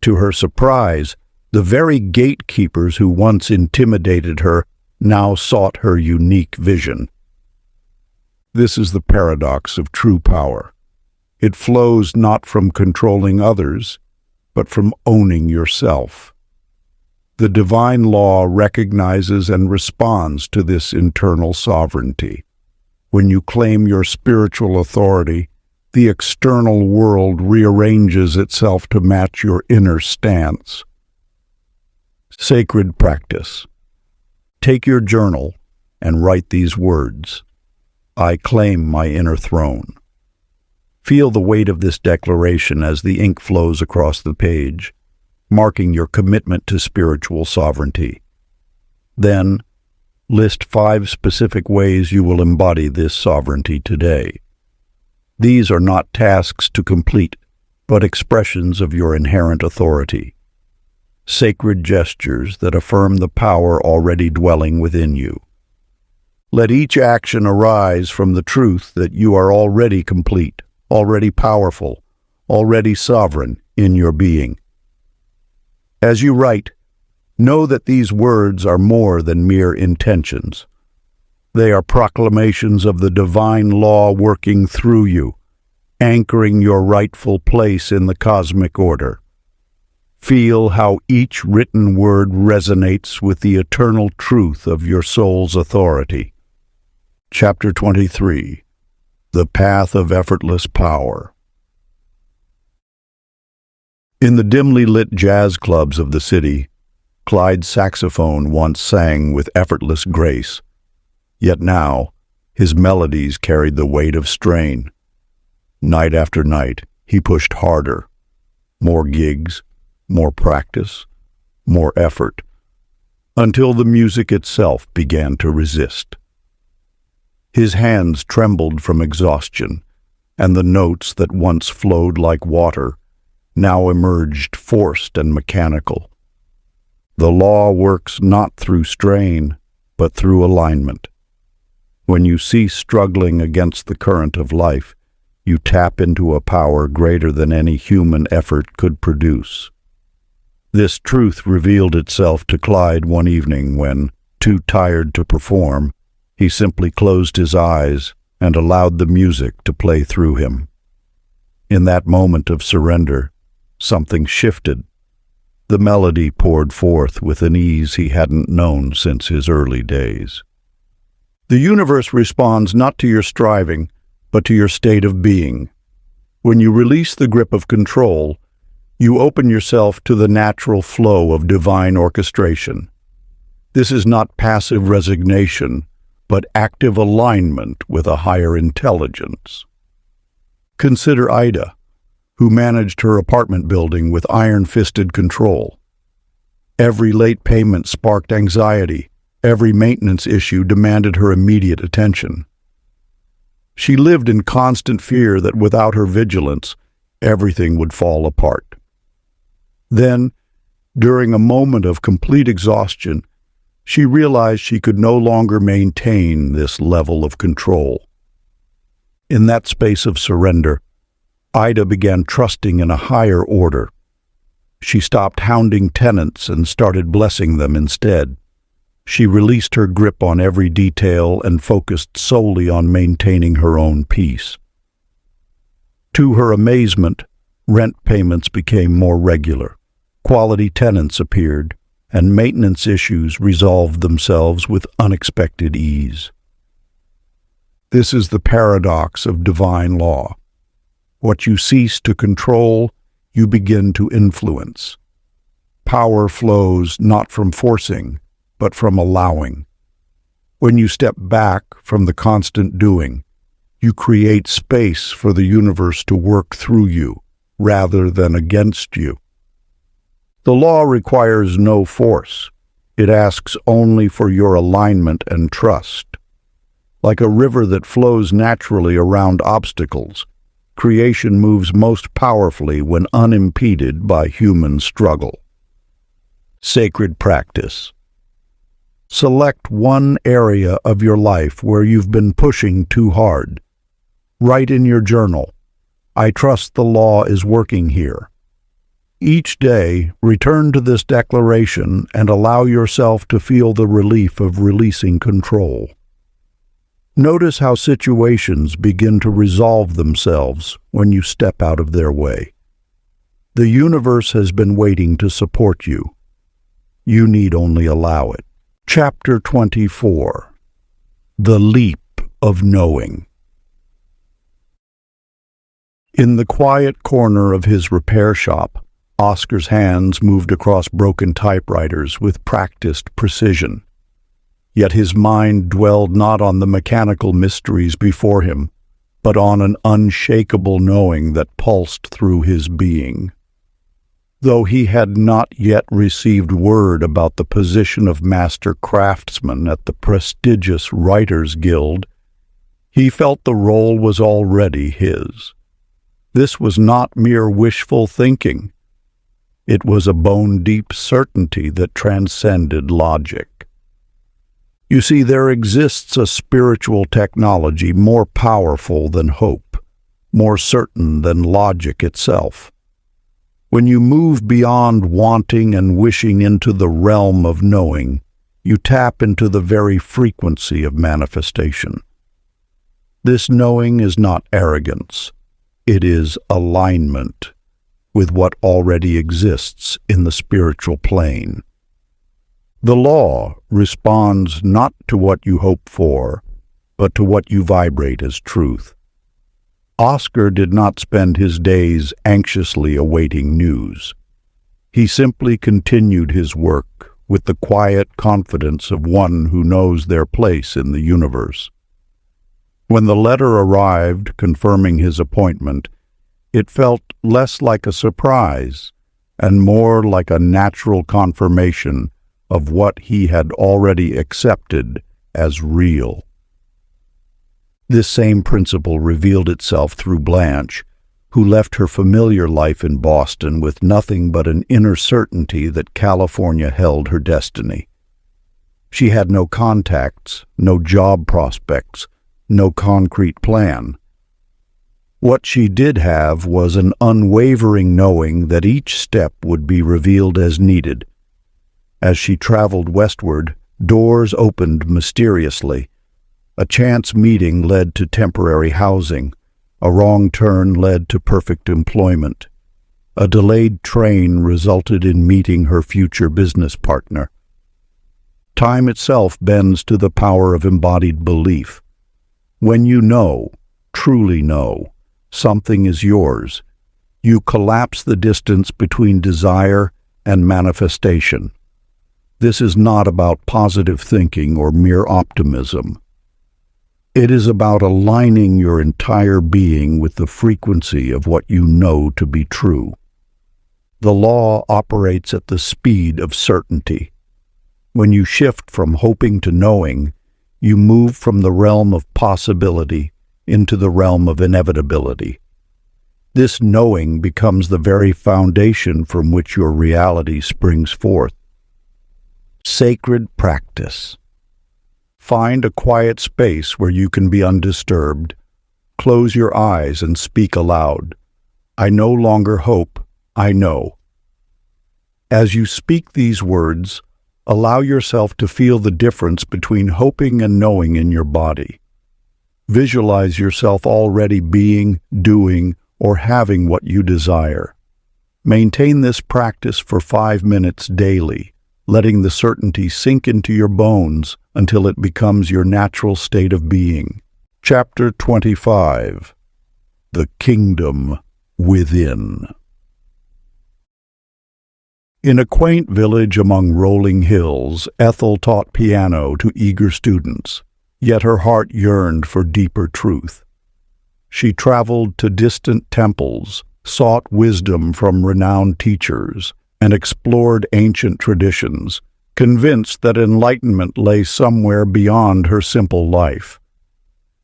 To her surprise, the very gatekeepers who once intimidated her now sought her unique vision. This is the paradox of true power. It flows not from controlling others, but from owning yourself. The divine law recognizes and responds to this internal sovereignty. When you claim your spiritual authority, the external world rearranges itself to match your inner stance. Sacred practice. Take your journal and write these words. I claim my inner throne. Feel the weight of this declaration as the ink flows across the page, marking your commitment to spiritual sovereignty. Then, list 5 specific ways you will embody this sovereignty today. These are not tasks to complete, but expressions of your inherent authority. Sacred gestures that affirm the power already dwelling within you. Let each action arise from the truth that you are already complete, already powerful, already sovereign in your being. As you write, know that these words are more than mere intentions. They are proclamations of the divine law working through you, anchoring your rightful place in the cosmic order. Feel how each written word resonates with the eternal truth of your soul's authority. Chapter 23. The Path of Effortless Power. In the dimly lit jazz clubs of the city, Clyde's saxophone once sang with effortless grace. Yet now, his melodies carried the weight of strain. Night after night, he pushed harder. More gigs, more practice, more effort, until the music itself began to resist. His hands trembled from exhaustion, and the notes that once flowed like water now emerged forced and mechanical. The law works not through strain, but through alignment. When you cease struggling against the current of life, you tap into a power greater than any human effort could produce. This truth revealed itself to Clyde one evening when, too tired to perform, he simply closed his eyes and allowed the music to play through him. In that moment of surrender, something shifted. The melody poured forth with an ease he hadn't known since his early days. The universe responds not to your striving, but to your state of being. When you release the grip of control, you open yourself to the natural flow of divine orchestration. This is not passive resignation, but active alignment with a higher intelligence. Consider Ida, who managed her apartment building with iron-fisted control. Every late payment sparked anxiety. Every maintenance issue demanded her immediate attention. She lived in constant fear that without her vigilance, everything would fall apart. Then, during a moment of complete exhaustion, she realized she could no longer maintain this level of control. In that space of surrender, Ida began trusting in a higher order. She stopped hounding tenants and started blessing them instead. She released her grip on every detail and focused solely on maintaining her own peace. To her amazement, rent payments became more regular. Quality tenants appeared, and maintenance issues resolved themselves with unexpected ease. This is the paradox of divine law. What you cease to control, you begin to influence. Power flows not from forcing, but from allowing. When you step back from the constant doing, you create space for the universe to work through you, rather than against you. The law requires no force. It asks only for your alignment and trust. Like a river that flows naturally around obstacles, creation moves most powerfully when unimpeded by human struggle. Sacred practice. Select one area of your life where you've been pushing too hard. Write in your journal, "I trust the law is working here." Each day, return to this declaration and allow yourself to feel the relief of releasing control. Notice how situations begin to resolve themselves when you step out of their way. The universe has been waiting to support you. You need only allow it. Chapter 24. The Leap of Knowing. In the quiet corner of his repair shop, Oscar's hands moved across broken typewriters with practiced precision. Yet his mind dwelled not on the mechanical mysteries before him, but on an unshakable knowing that pulsed through his being. Though he had not yet received word about the position of master craftsman at the prestigious Writers' Guild, he felt the role was already his. This was not mere wishful thinking. It was a bone-deep certainty that transcended logic. You see, there exists a spiritual technology more powerful than hope, more certain than logic itself. When you move beyond wanting and wishing into the realm of knowing, you tap into the very frequency of manifestation. This knowing is not arrogance. It is alignment with what already exists in the spiritual plane. The law responds not to what you hope for, but to what you vibrate as truth. Oscar did not spend his days anxiously awaiting news. He simply continued his work with the quiet confidence of one who knows their place in the universe. When the letter arrived confirming his appointment, it felt less like a surprise and more like a natural confirmation of what he had already accepted as real. This same principle revealed itself through Blanche, who left her familiar life in Boston with nothing but an inner certainty that California held her destiny. She had no contacts, no job prospects, no concrete plan. What she did have was an unwavering knowing that each step would be revealed as needed. As she traveled westward, doors opened mysteriously. A chance meeting led to temporary housing. A wrong turn led to perfect employment. A delayed train resulted in meeting her future business partner. Time itself bends to the power of embodied belief. When you know, truly know, something is yours, you collapse the distance between desire and manifestation. This is not about positive thinking or mere optimism. It is about aligning your entire being with the frequency of what you know to be true. The law operates at the speed of certainty. When you shift from hoping to knowing, you move from the realm of possibility into the realm of inevitability. This knowing becomes the very foundation from which your reality springs forth. Sacred practice. Find a quiet space where you can be undisturbed. Close your eyes and speak aloud. I no longer hope, I know. As you speak these words, allow yourself to feel the difference between hoping and knowing in your body. Visualize yourself already being, doing, or having what you desire. Maintain this practice for 5 minutes daily, letting the certainty sink into your bones until it becomes your natural state of being. Chapter 25. The Kingdom Within. In a quaint village among rolling hills, Ethel taught piano to eager students, yet her heart yearned for deeper truth. She traveled to distant temples, sought wisdom from renowned teachers, and explored ancient traditions, convinced that enlightenment lay somewhere beyond her simple life.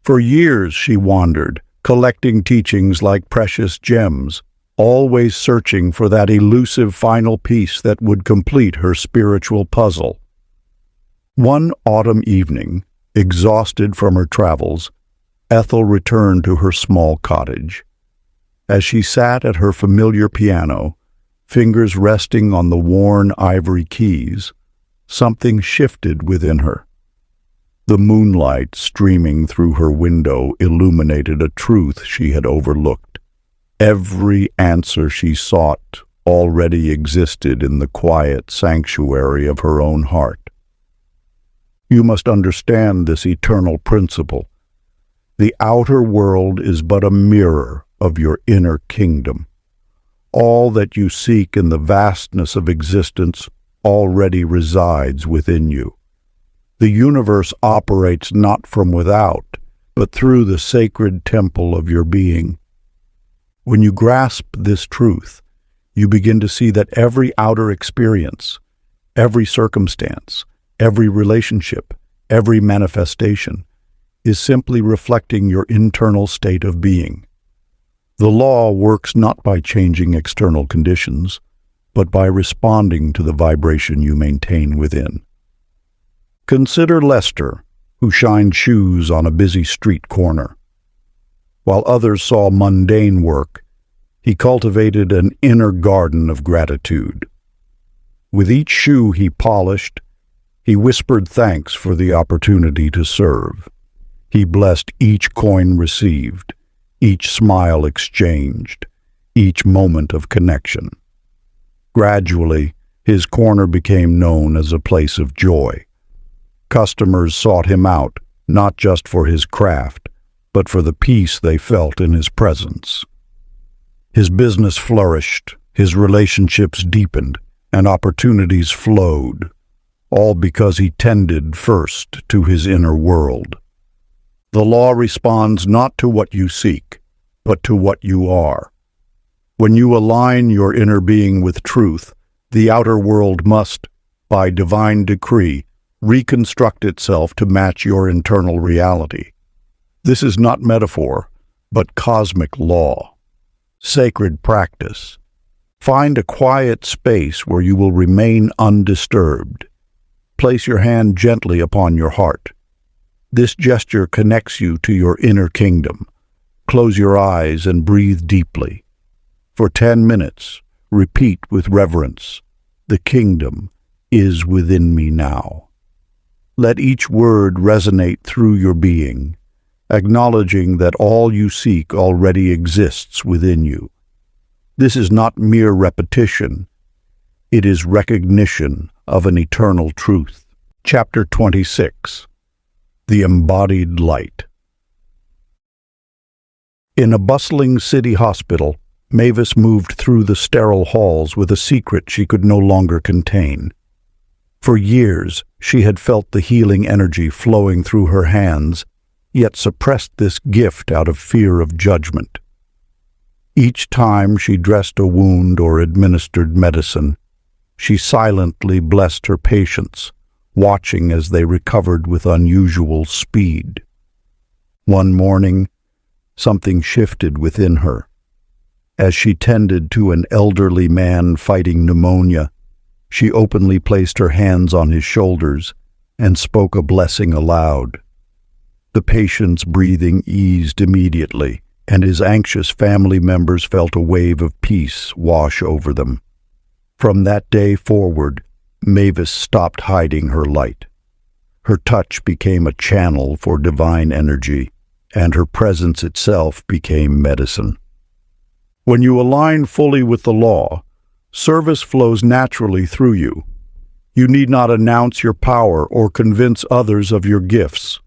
For years she wandered, collecting teachings like precious gems, always searching for that elusive final piece that would complete her spiritual puzzle. One autumn evening, exhausted from her travels, Ethel returned to her small cottage. As she sat at her familiar piano, fingers resting on the worn ivory keys, something shifted within her. The moonlight streaming through her window illuminated a truth she had overlooked. Every answer she sought already existed in the quiet sanctuary of her own heart. You must understand this eternal principle. The outer world is but a mirror of your inner kingdom. All that you seek in the vastness of existence already resides within you. The universe operates not from without, but through the sacred temple of your being. When you grasp this truth, you begin to see that every outer experience, every circumstance, every relationship, every manifestation is simply reflecting your internal state of being. The law works not by changing external conditions, but by responding to the vibration you maintain within. Consider Lester, who shined shoes on a busy street corner. While others saw mundane work, he cultivated an inner garden of gratitude. With each shoe he polished, he whispered thanks for the opportunity to serve. He blessed each coin received, each smile exchanged, each moment of connection. Gradually, his corner became known as a place of joy. Customers sought him out, not just for his craft, but for the peace they felt in his presence. His business flourished, his relationships deepened, and opportunities flowed, all because he tended first to his inner world. The law responds not to what you seek, but to what you are. When you align your inner being with truth, the outer world must, by divine decree, reconstruct itself to match your internal reality. This is not metaphor, but cosmic law. Sacred practice. Find a quiet space where you will remain undisturbed. Place your hand gently upon your heart. This gesture connects you to your inner kingdom. Close your eyes and breathe deeply. For 10 minutes, repeat with reverence, "The kingdom is within me now." Let each word resonate through your being, acknowledging that all you seek already exists within you. This is not mere repetition. It is recognition of an eternal truth. Chapter 26. The Embodied Light. In a bustling city hospital, Mavis moved through the sterile halls with a secret she could no longer contain. For years, she had felt the healing energy flowing through her hands, yet suppressed this gift out of fear of judgment. Each time she dressed a wound or administered medicine, she silently blessed her patients, watching as they recovered with unusual speed. One morning, something shifted within her. As she tended to an elderly man fighting pneumonia, she openly placed her hands on his shoulders and spoke a blessing aloud. The patient's breathing eased immediately, and his anxious family members felt a wave of peace wash over them. From that day forward, Mavis stopped hiding her light. Her touch became a channel for divine energy, and her presence itself became medicine. When you align fully with the law, service flows naturally through you. You need not announce your power or convince others of your gifts.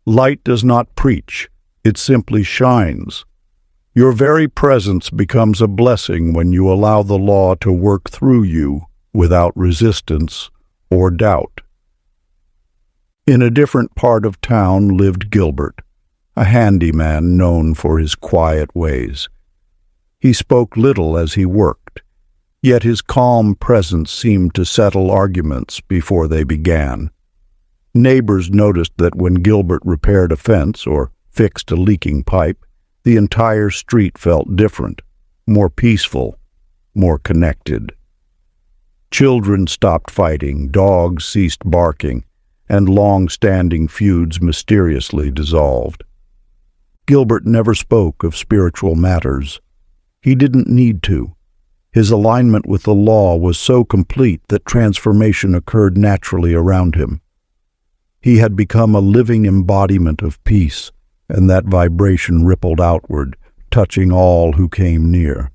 Light does not preach, it simply shines. Your very presence becomes a blessing when you allow the law to work through you without resistance or doubt. In a different part of town lived Gilbert, a handyman known for his quiet ways. He spoke little as he worked, yet his calm presence seemed to settle arguments before they began. Neighbors noticed that when Gilbert repaired a fence or fixed a leaking pipe, the entire street felt different, more peaceful, more connected. Children stopped fighting, dogs ceased barking, and long-standing feuds mysteriously dissolved. Gilbert never spoke of spiritual matters. He didn't need to. His alignment with the law was so complete that transformation occurred naturally around him. He had become a living embodiment of peace, and that vibration rippled outward, touching all who came near.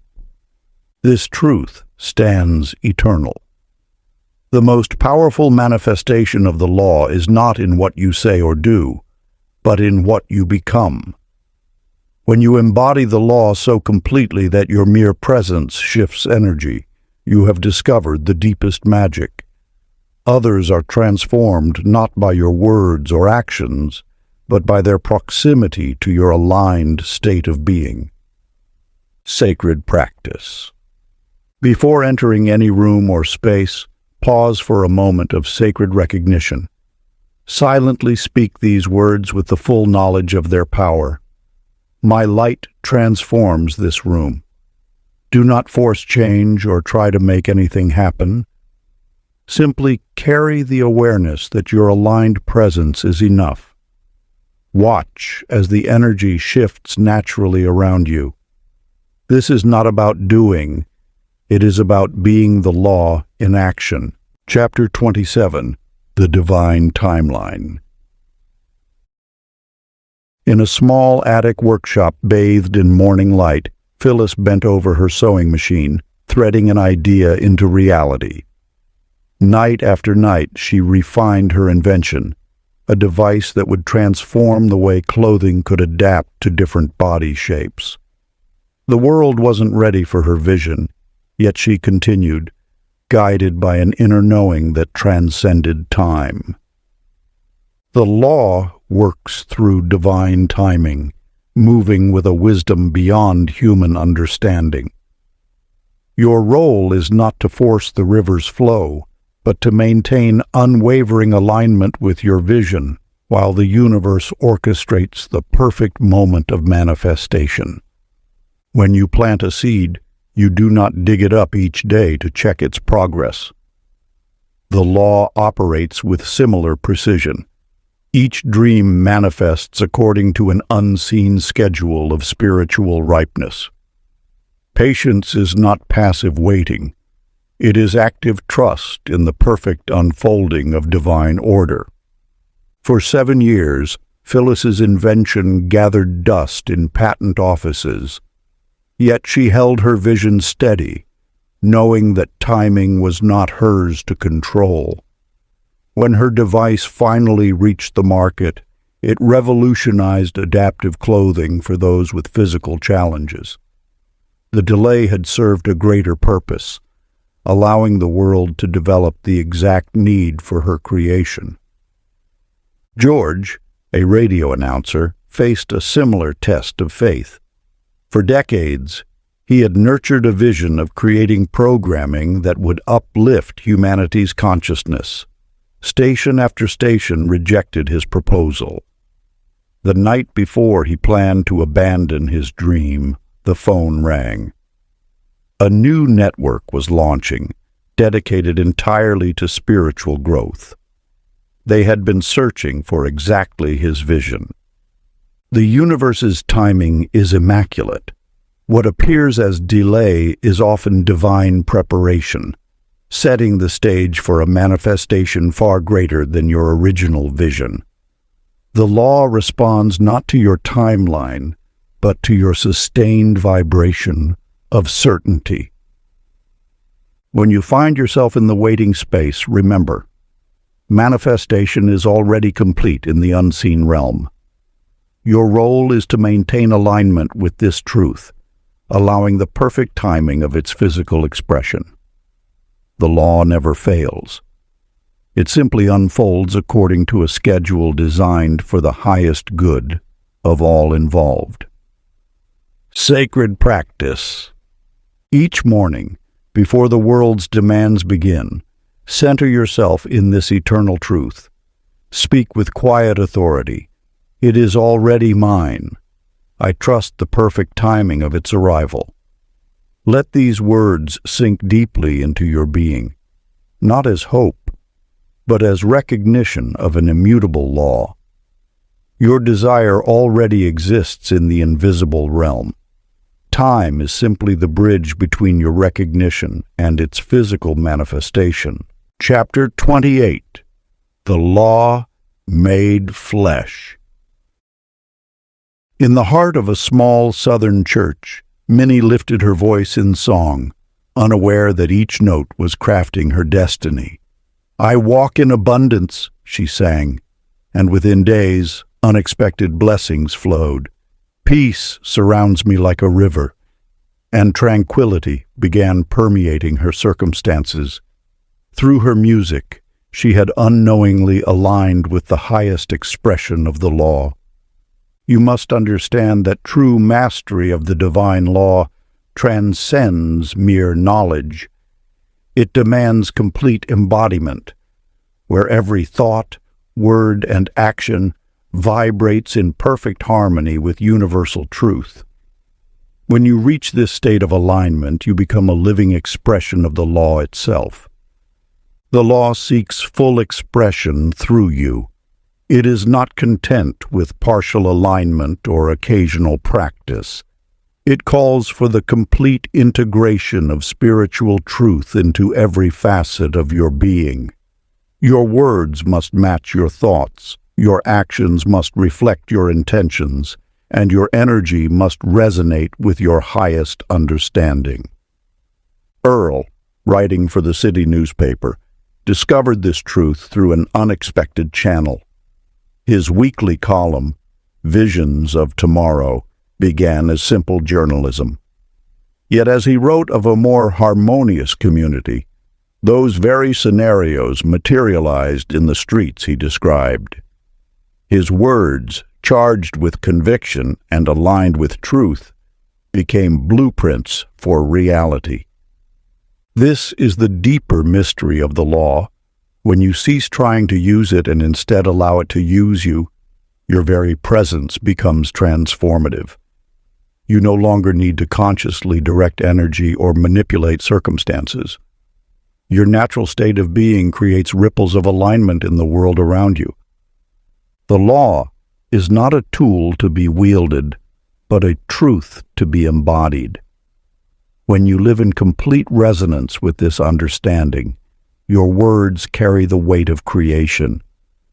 This truth stands eternal. The most powerful manifestation of the law is not in what you say or do, but in what you become. When you embody the law so completely that your mere presence shifts energy, you have discovered the deepest magic. Others are transformed not by your words or actions, but by their proximity to your aligned state of being. Sacred practice. Before entering any room or space, pause for a moment of sacred recognition. Silently speak these words with the full knowledge of their power. My light transforms this room. Do not force change or try to make anything happen. Simply carry the awareness that your aligned presence is enough. Watch as the energy shifts naturally around you. This is not about doing, it is about being the law in action. Chapter 27. The Divine Timeline. In a small attic workshop bathed in morning light, Phyllis bent over her sewing machine, threading an idea into reality. Night after night, she refined her invention, a device that would transform the way clothing could adapt to different body shapes. The world wasn't ready for her vision, yet she continued, guided by an inner knowing that transcended time. The law works through divine timing, moving with a wisdom beyond human understanding. Your role is not to force the river's flow, but to maintain unwavering alignment with your vision, while the universe orchestrates the perfect moment of manifestation. When you plant a seed, you do not dig it up each day to check its progress. The law operates with similar precision. Each dream manifests according to an unseen schedule of spiritual ripeness. Patience is not passive waiting. It is active trust in the perfect unfolding of divine order. For 7 years, Phyllis's invention gathered dust in patent offices. Yet she held her vision steady, knowing that timing was not hers to control. When her device finally reached the market, it revolutionized adaptive clothing for those with physical challenges. The delay had served a greater purpose, allowing the world to develop the exact need for her creation. George, a radio announcer, faced a similar test of faith. For decades, he had nurtured a vision of creating programming that would uplift humanity's consciousness. Station after station rejected his proposal. The night before he planned to abandon his dream, the phone rang. A new network was launching, dedicated entirely to spiritual growth. They had been searching for exactly his vision. The universe's timing is immaculate. What appears as delay is often divine preparation, setting the stage for a manifestation far greater than your original vision. The law responds not to your timeline, but to your sustained vibration of certainty. When you find yourself in the waiting space, remember, manifestation is already complete in the unseen realm. Your role is to maintain alignment with this truth, allowing the perfect timing of its physical expression. The law never fails. It simply unfolds according to a schedule designed for the highest good of all involved. Sacred practice. Each morning, before the world's demands begin, center yourself in this eternal truth. Speak with quiet authority. It is already mine. I trust the perfect timing of its arrival. Let these words sink deeply into your being, not as hope, but as recognition of an immutable law. Your desire already exists in the invisible realm. Time is simply the bridge between your recognition and its physical manifestation. Chapter 28. The Law Made Flesh. In the heart of a small southern church, Minnie lifted her voice in song, unaware that each note was crafting her destiny. "I walk in abundance," she sang, and within days, unexpected blessings flowed. Peace surrounds me like a river, and tranquility began permeating her circumstances. Through her music, she had unknowingly aligned with the highest expression of the law. You must understand that true mastery of the divine law transcends mere knowledge. It demands complete embodiment, where every thought, word, and action vibrates in perfect harmony with universal truth. When you reach this state of alignment, you become a living expression of the law itself. The law seeks full expression through you. It is not content with partial alignment or occasional practice. It calls for the complete integration of spiritual truth into every facet of your being. Your words must match your thoughts, your actions must reflect your intentions, and your energy must resonate with your highest understanding. Earl, writing for the city newspaper, discovered this truth through an unexpected channel. His weekly column, Visions of Tomorrow, began as simple journalism. Yet as he wrote of a more harmonious community, those very scenarios materialized in the streets he described. His words, charged with conviction and aligned with truth, became blueprints for reality. This is the deeper mystery of the law. When you cease trying to use it and instead allow it to use you, your very presence becomes transformative. You no longer need to consciously direct energy or manipulate circumstances. Your natural state of being creates ripples of alignment in the world around you. The law is not a tool to be wielded, but a truth to be embodied. When you live in complete resonance with this understanding, your words carry the weight of creation,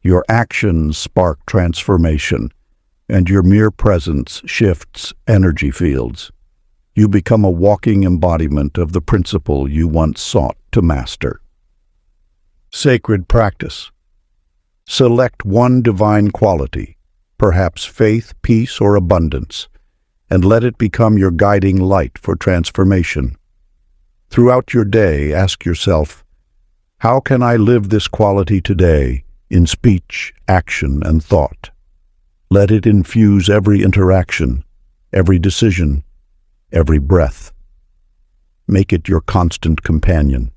your actions spark transformation, and your mere presence shifts energy fields. You become a walking embodiment of the principle you once sought to master. Sacred practice. Select one divine quality, perhaps faith, peace, or abundance, and let it become your guiding light for transformation. Throughout your day, ask yourself, how can I live this quality today in speech, action, and thought? Let it infuse every interaction, every decision, every breath. Make it your constant companion,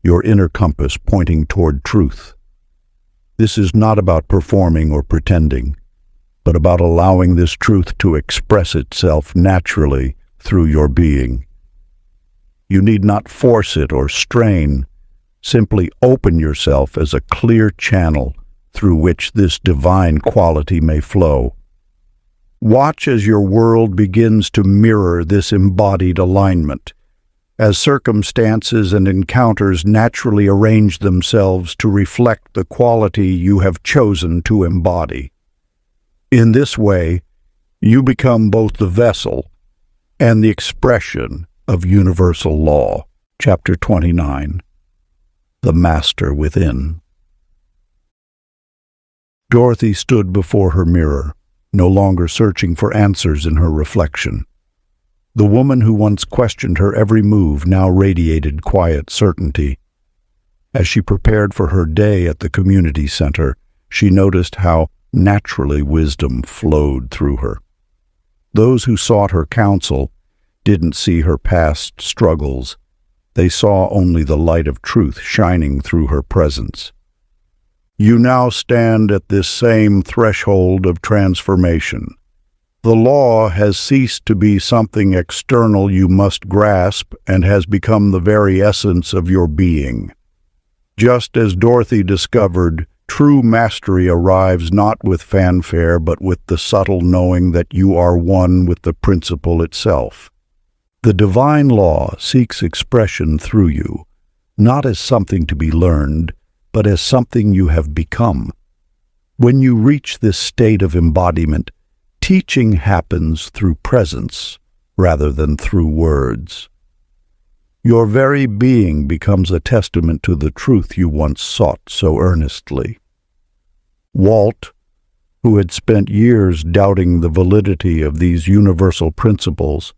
your inner compass pointing toward truth. This is not about performing or pretending, but about allowing this truth to express itself naturally through your being. You need not force it or strain. Simply open yourself as a clear channel through which this divine quality may flow. Watch as your world begins to mirror this embodied alignment, as circumstances and encounters naturally arrange themselves to reflect the quality you have chosen to embody. In this way, you become both the vessel and the expression of universal law. Chapter 29. The Master Within. Dorothy stood before her mirror, no longer searching for answers in her reflection. The woman who once questioned her every move now radiated quiet certainty. As she prepared for her day at the community center, she noticed how naturally wisdom flowed through her. Those who sought her counsel didn't see her past struggles. They saw only the light of truth shining through her presence. You now stand at this same threshold of transformation. The law has ceased to be something external you must grasp and has become the very essence of your being. Just as Dorothy discovered, true mastery arrives not with fanfare but with the subtle knowing that you are one with the principle itself. The divine law seeks expression through you, not as something to be learned, but as something you have become. When you reach this state of embodiment, teaching happens through presence rather than through words. Your very being becomes a testament to the truth you once sought so earnestly. Walt, who had spent years doubting the validity of these universal principles,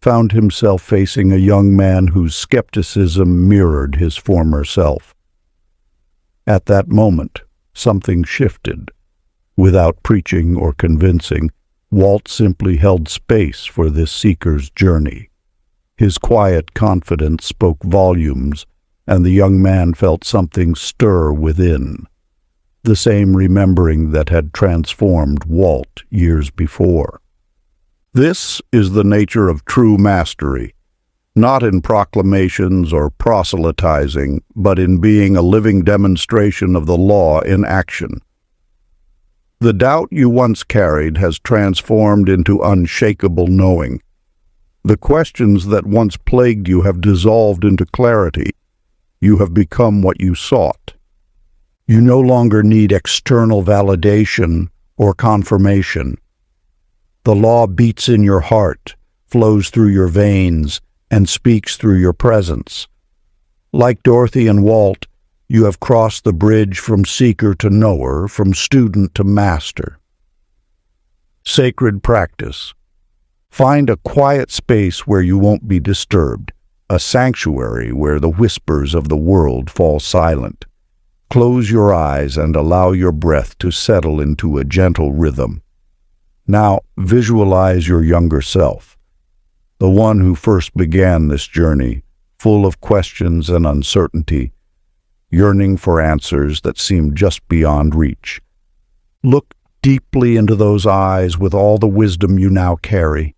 found himself facing a young man whose skepticism mirrored his former self. At that moment, something shifted. Without preaching or convincing, Walt simply held space for this seeker's journey. His quiet confidence spoke volumes, and the young man felt something stir within, the same remembering that had transformed Walt years before. This is the nature of true mastery, not in proclamations or proselytizing, but in being a living demonstration of the law in action. The doubt you once carried has transformed into unshakable knowing. The questions that once plagued you have dissolved into clarity. You have become what you sought. You no longer need external validation or confirmation. The law beats in your heart, flows through your veins, and speaks through your presence. Like Dorothy and Walt, you have crossed the bridge from seeker to knower, from student to master. Sacred practice. Find a quiet space where you won't be disturbed, a sanctuary where the whispers of the world fall silent. Close your eyes and allow your breath to settle into a gentle rhythm. Now visualize your younger self, the one who first began this journey, full of questions and uncertainty, yearning for answers that seemed just beyond reach. Look deeply into those eyes with all the wisdom you now carry,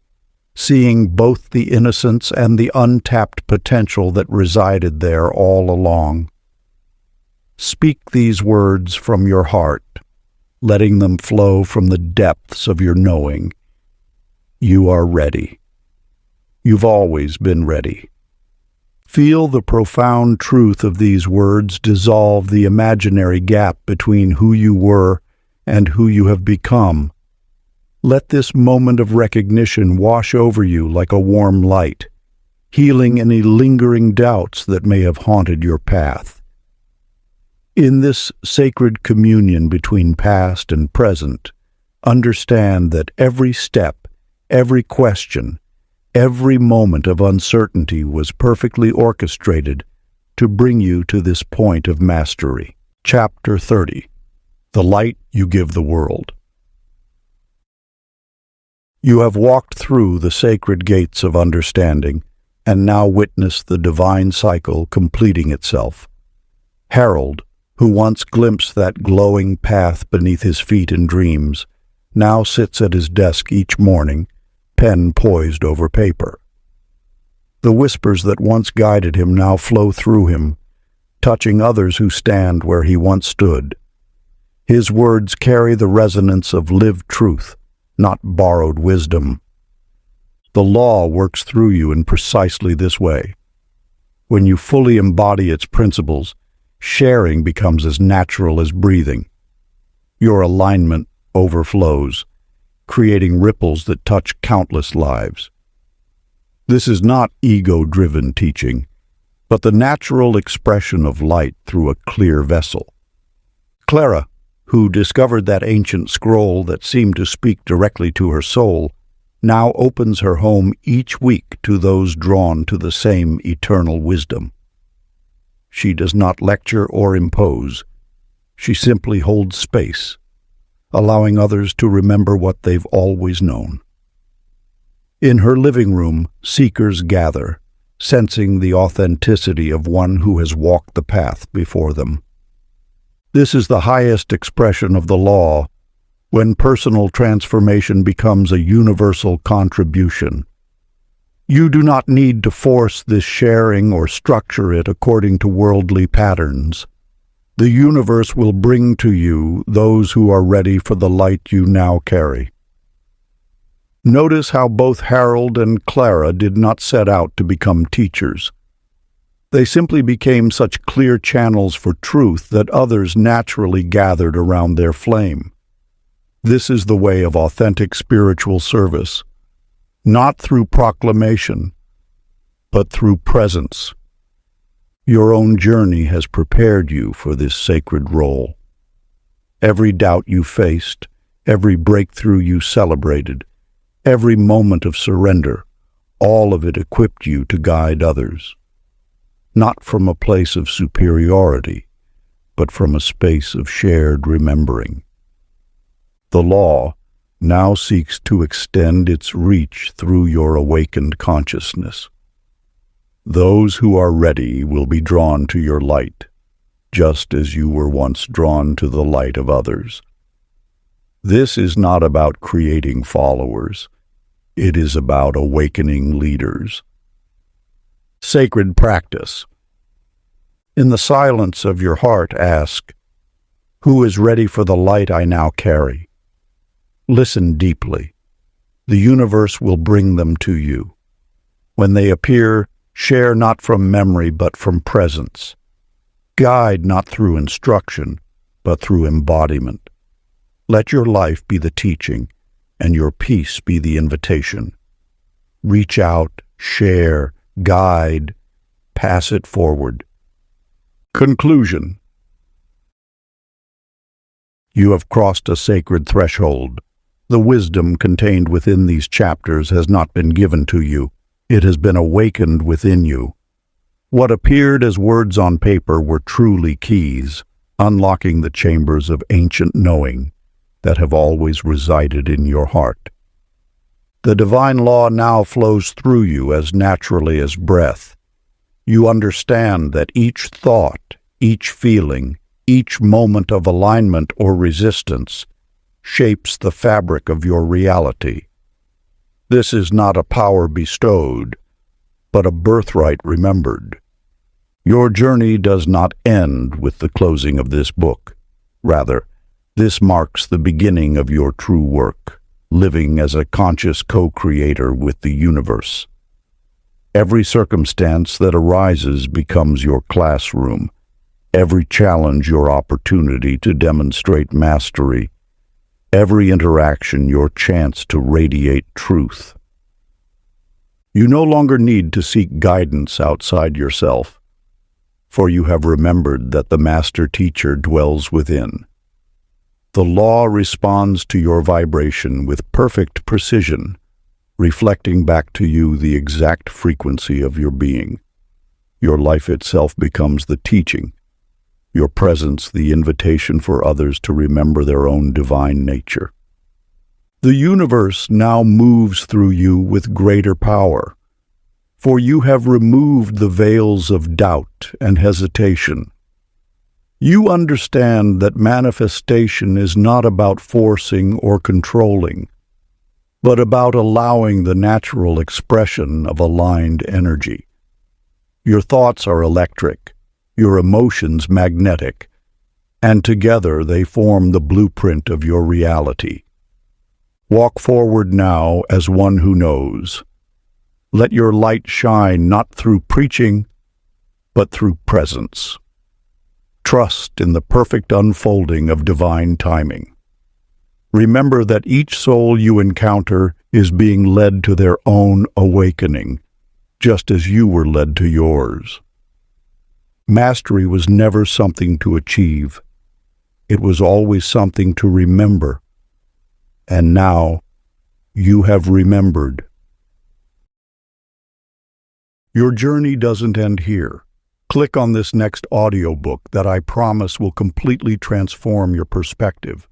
seeing both the innocence and the untapped potential that resided there all along. Speak these words from your heart, letting them flow from the depths of your knowing. You are ready. You've always been ready. Feel the profound truth of these words dissolve the imaginary gap between who you were and who you have become. Let this moment of recognition wash over you like a warm light, healing any lingering doubts that may have haunted your path. In this sacred communion between past and present, understand that every step, every question, every moment of uncertainty was perfectly orchestrated to bring you to this point of mastery. Chapter 30. The Light You Give the World. You have walked through the sacred gates of understanding and now witness the divine cycle completing itself. Harold, who once glimpsed that glowing path beneath his feet in dreams, now sits at his desk each morning, pen poised over paper. The whispers that once guided him now flow through him, touching others who stand where he once stood. His words carry the resonance of lived truth, not borrowed wisdom. The law works through you in precisely this way. When you fully embody its principles, sharing becomes as natural as breathing. Your alignment overflows, creating ripples that touch countless lives. This is not ego-driven teaching, but the natural expression of light through a clear vessel. Clara, who discovered that ancient scroll that seemed to speak directly to her soul, now opens her home each week to those drawn to the same eternal wisdom. She does not lecture or impose. She simply holds space, allowing others to remember what they've always known. In her living room, seekers gather, sensing the authenticity of one who has walked the path before them. This is the highest expression of the law, when personal transformation becomes a universal contribution. You do not need to force this sharing or structure it according to worldly patterns. The universe will bring to you those who are ready for the light you now carry. Notice how both Harold and Clara did not set out to become teachers. They simply became such clear channels for truth that others naturally gathered around their flame. This is the way of authentic spiritual service, not through proclamation, but through presence. Your own journey has prepared you for this sacred role. Every doubt you faced, every breakthrough you celebrated, every moment of surrender, all of it equipped you to guide others. Not from a place of superiority, but from a space of shared remembering. The law now seeks to extend its reach through your awakened consciousness. Those who are ready will be drawn to your light, just as you were once drawn to the light of others. This is not about creating followers. It is about awakening leaders. Sacred practice. In the silence of your heart, ask, "Who is ready for the light I now carry?" Listen deeply. The universe will bring them to you. When they appear, share not from memory but from presence. Guide not through instruction, but through embodiment. Let your life be the teaching, and your peace be the invitation. Reach out, share, guide, pass it forward. Conclusion. You have crossed a sacred threshold. The wisdom contained within these chapters has not been given to you. It has been awakened within you. What appeared as words on paper were truly keys, unlocking the chambers of ancient knowing that have always resided in your heart. The divine law now flows through you as naturally as breath. You understand that each thought, each feeling, each moment of alignment or resistance shapes the fabric of your reality. This is not a power bestowed, but a birthright remembered. Your journey does not end with the closing of this book. Rather, this marks the beginning of your true work, living as a conscious co-creator with the universe. Every circumstance that arises becomes your classroom, every challenge your opportunity to demonstrate mastery, every interaction your chance to radiate truth. You no longer need to seek guidance outside yourself, for you have remembered that the Master Teacher dwells within. The law responds to your vibration with perfect precision, reflecting back to you the exact frequency of your being. Your life itself becomes the teaching, your presence the invitation for others to remember their own divine nature. The universe now moves through you with greater power, for you have removed the veils of doubt and hesitation. You understand that manifestation is not about forcing or controlling, but about allowing the natural expression of aligned energy. Your thoughts are electric, your emotions magnetic, and together they form the blueprint of your reality. Walk forward now as one who knows. Let your light shine not through preaching, but through presence. Trust in the perfect unfolding of divine timing. Remember that each soul you encounter is being led to their own awakening, just as you were led to yours. Mastery was never something to achieve. It was always something to remember. And now, you have remembered. Your journey doesn't end here. Click on this next audiobook that I promise will completely transform your perspective.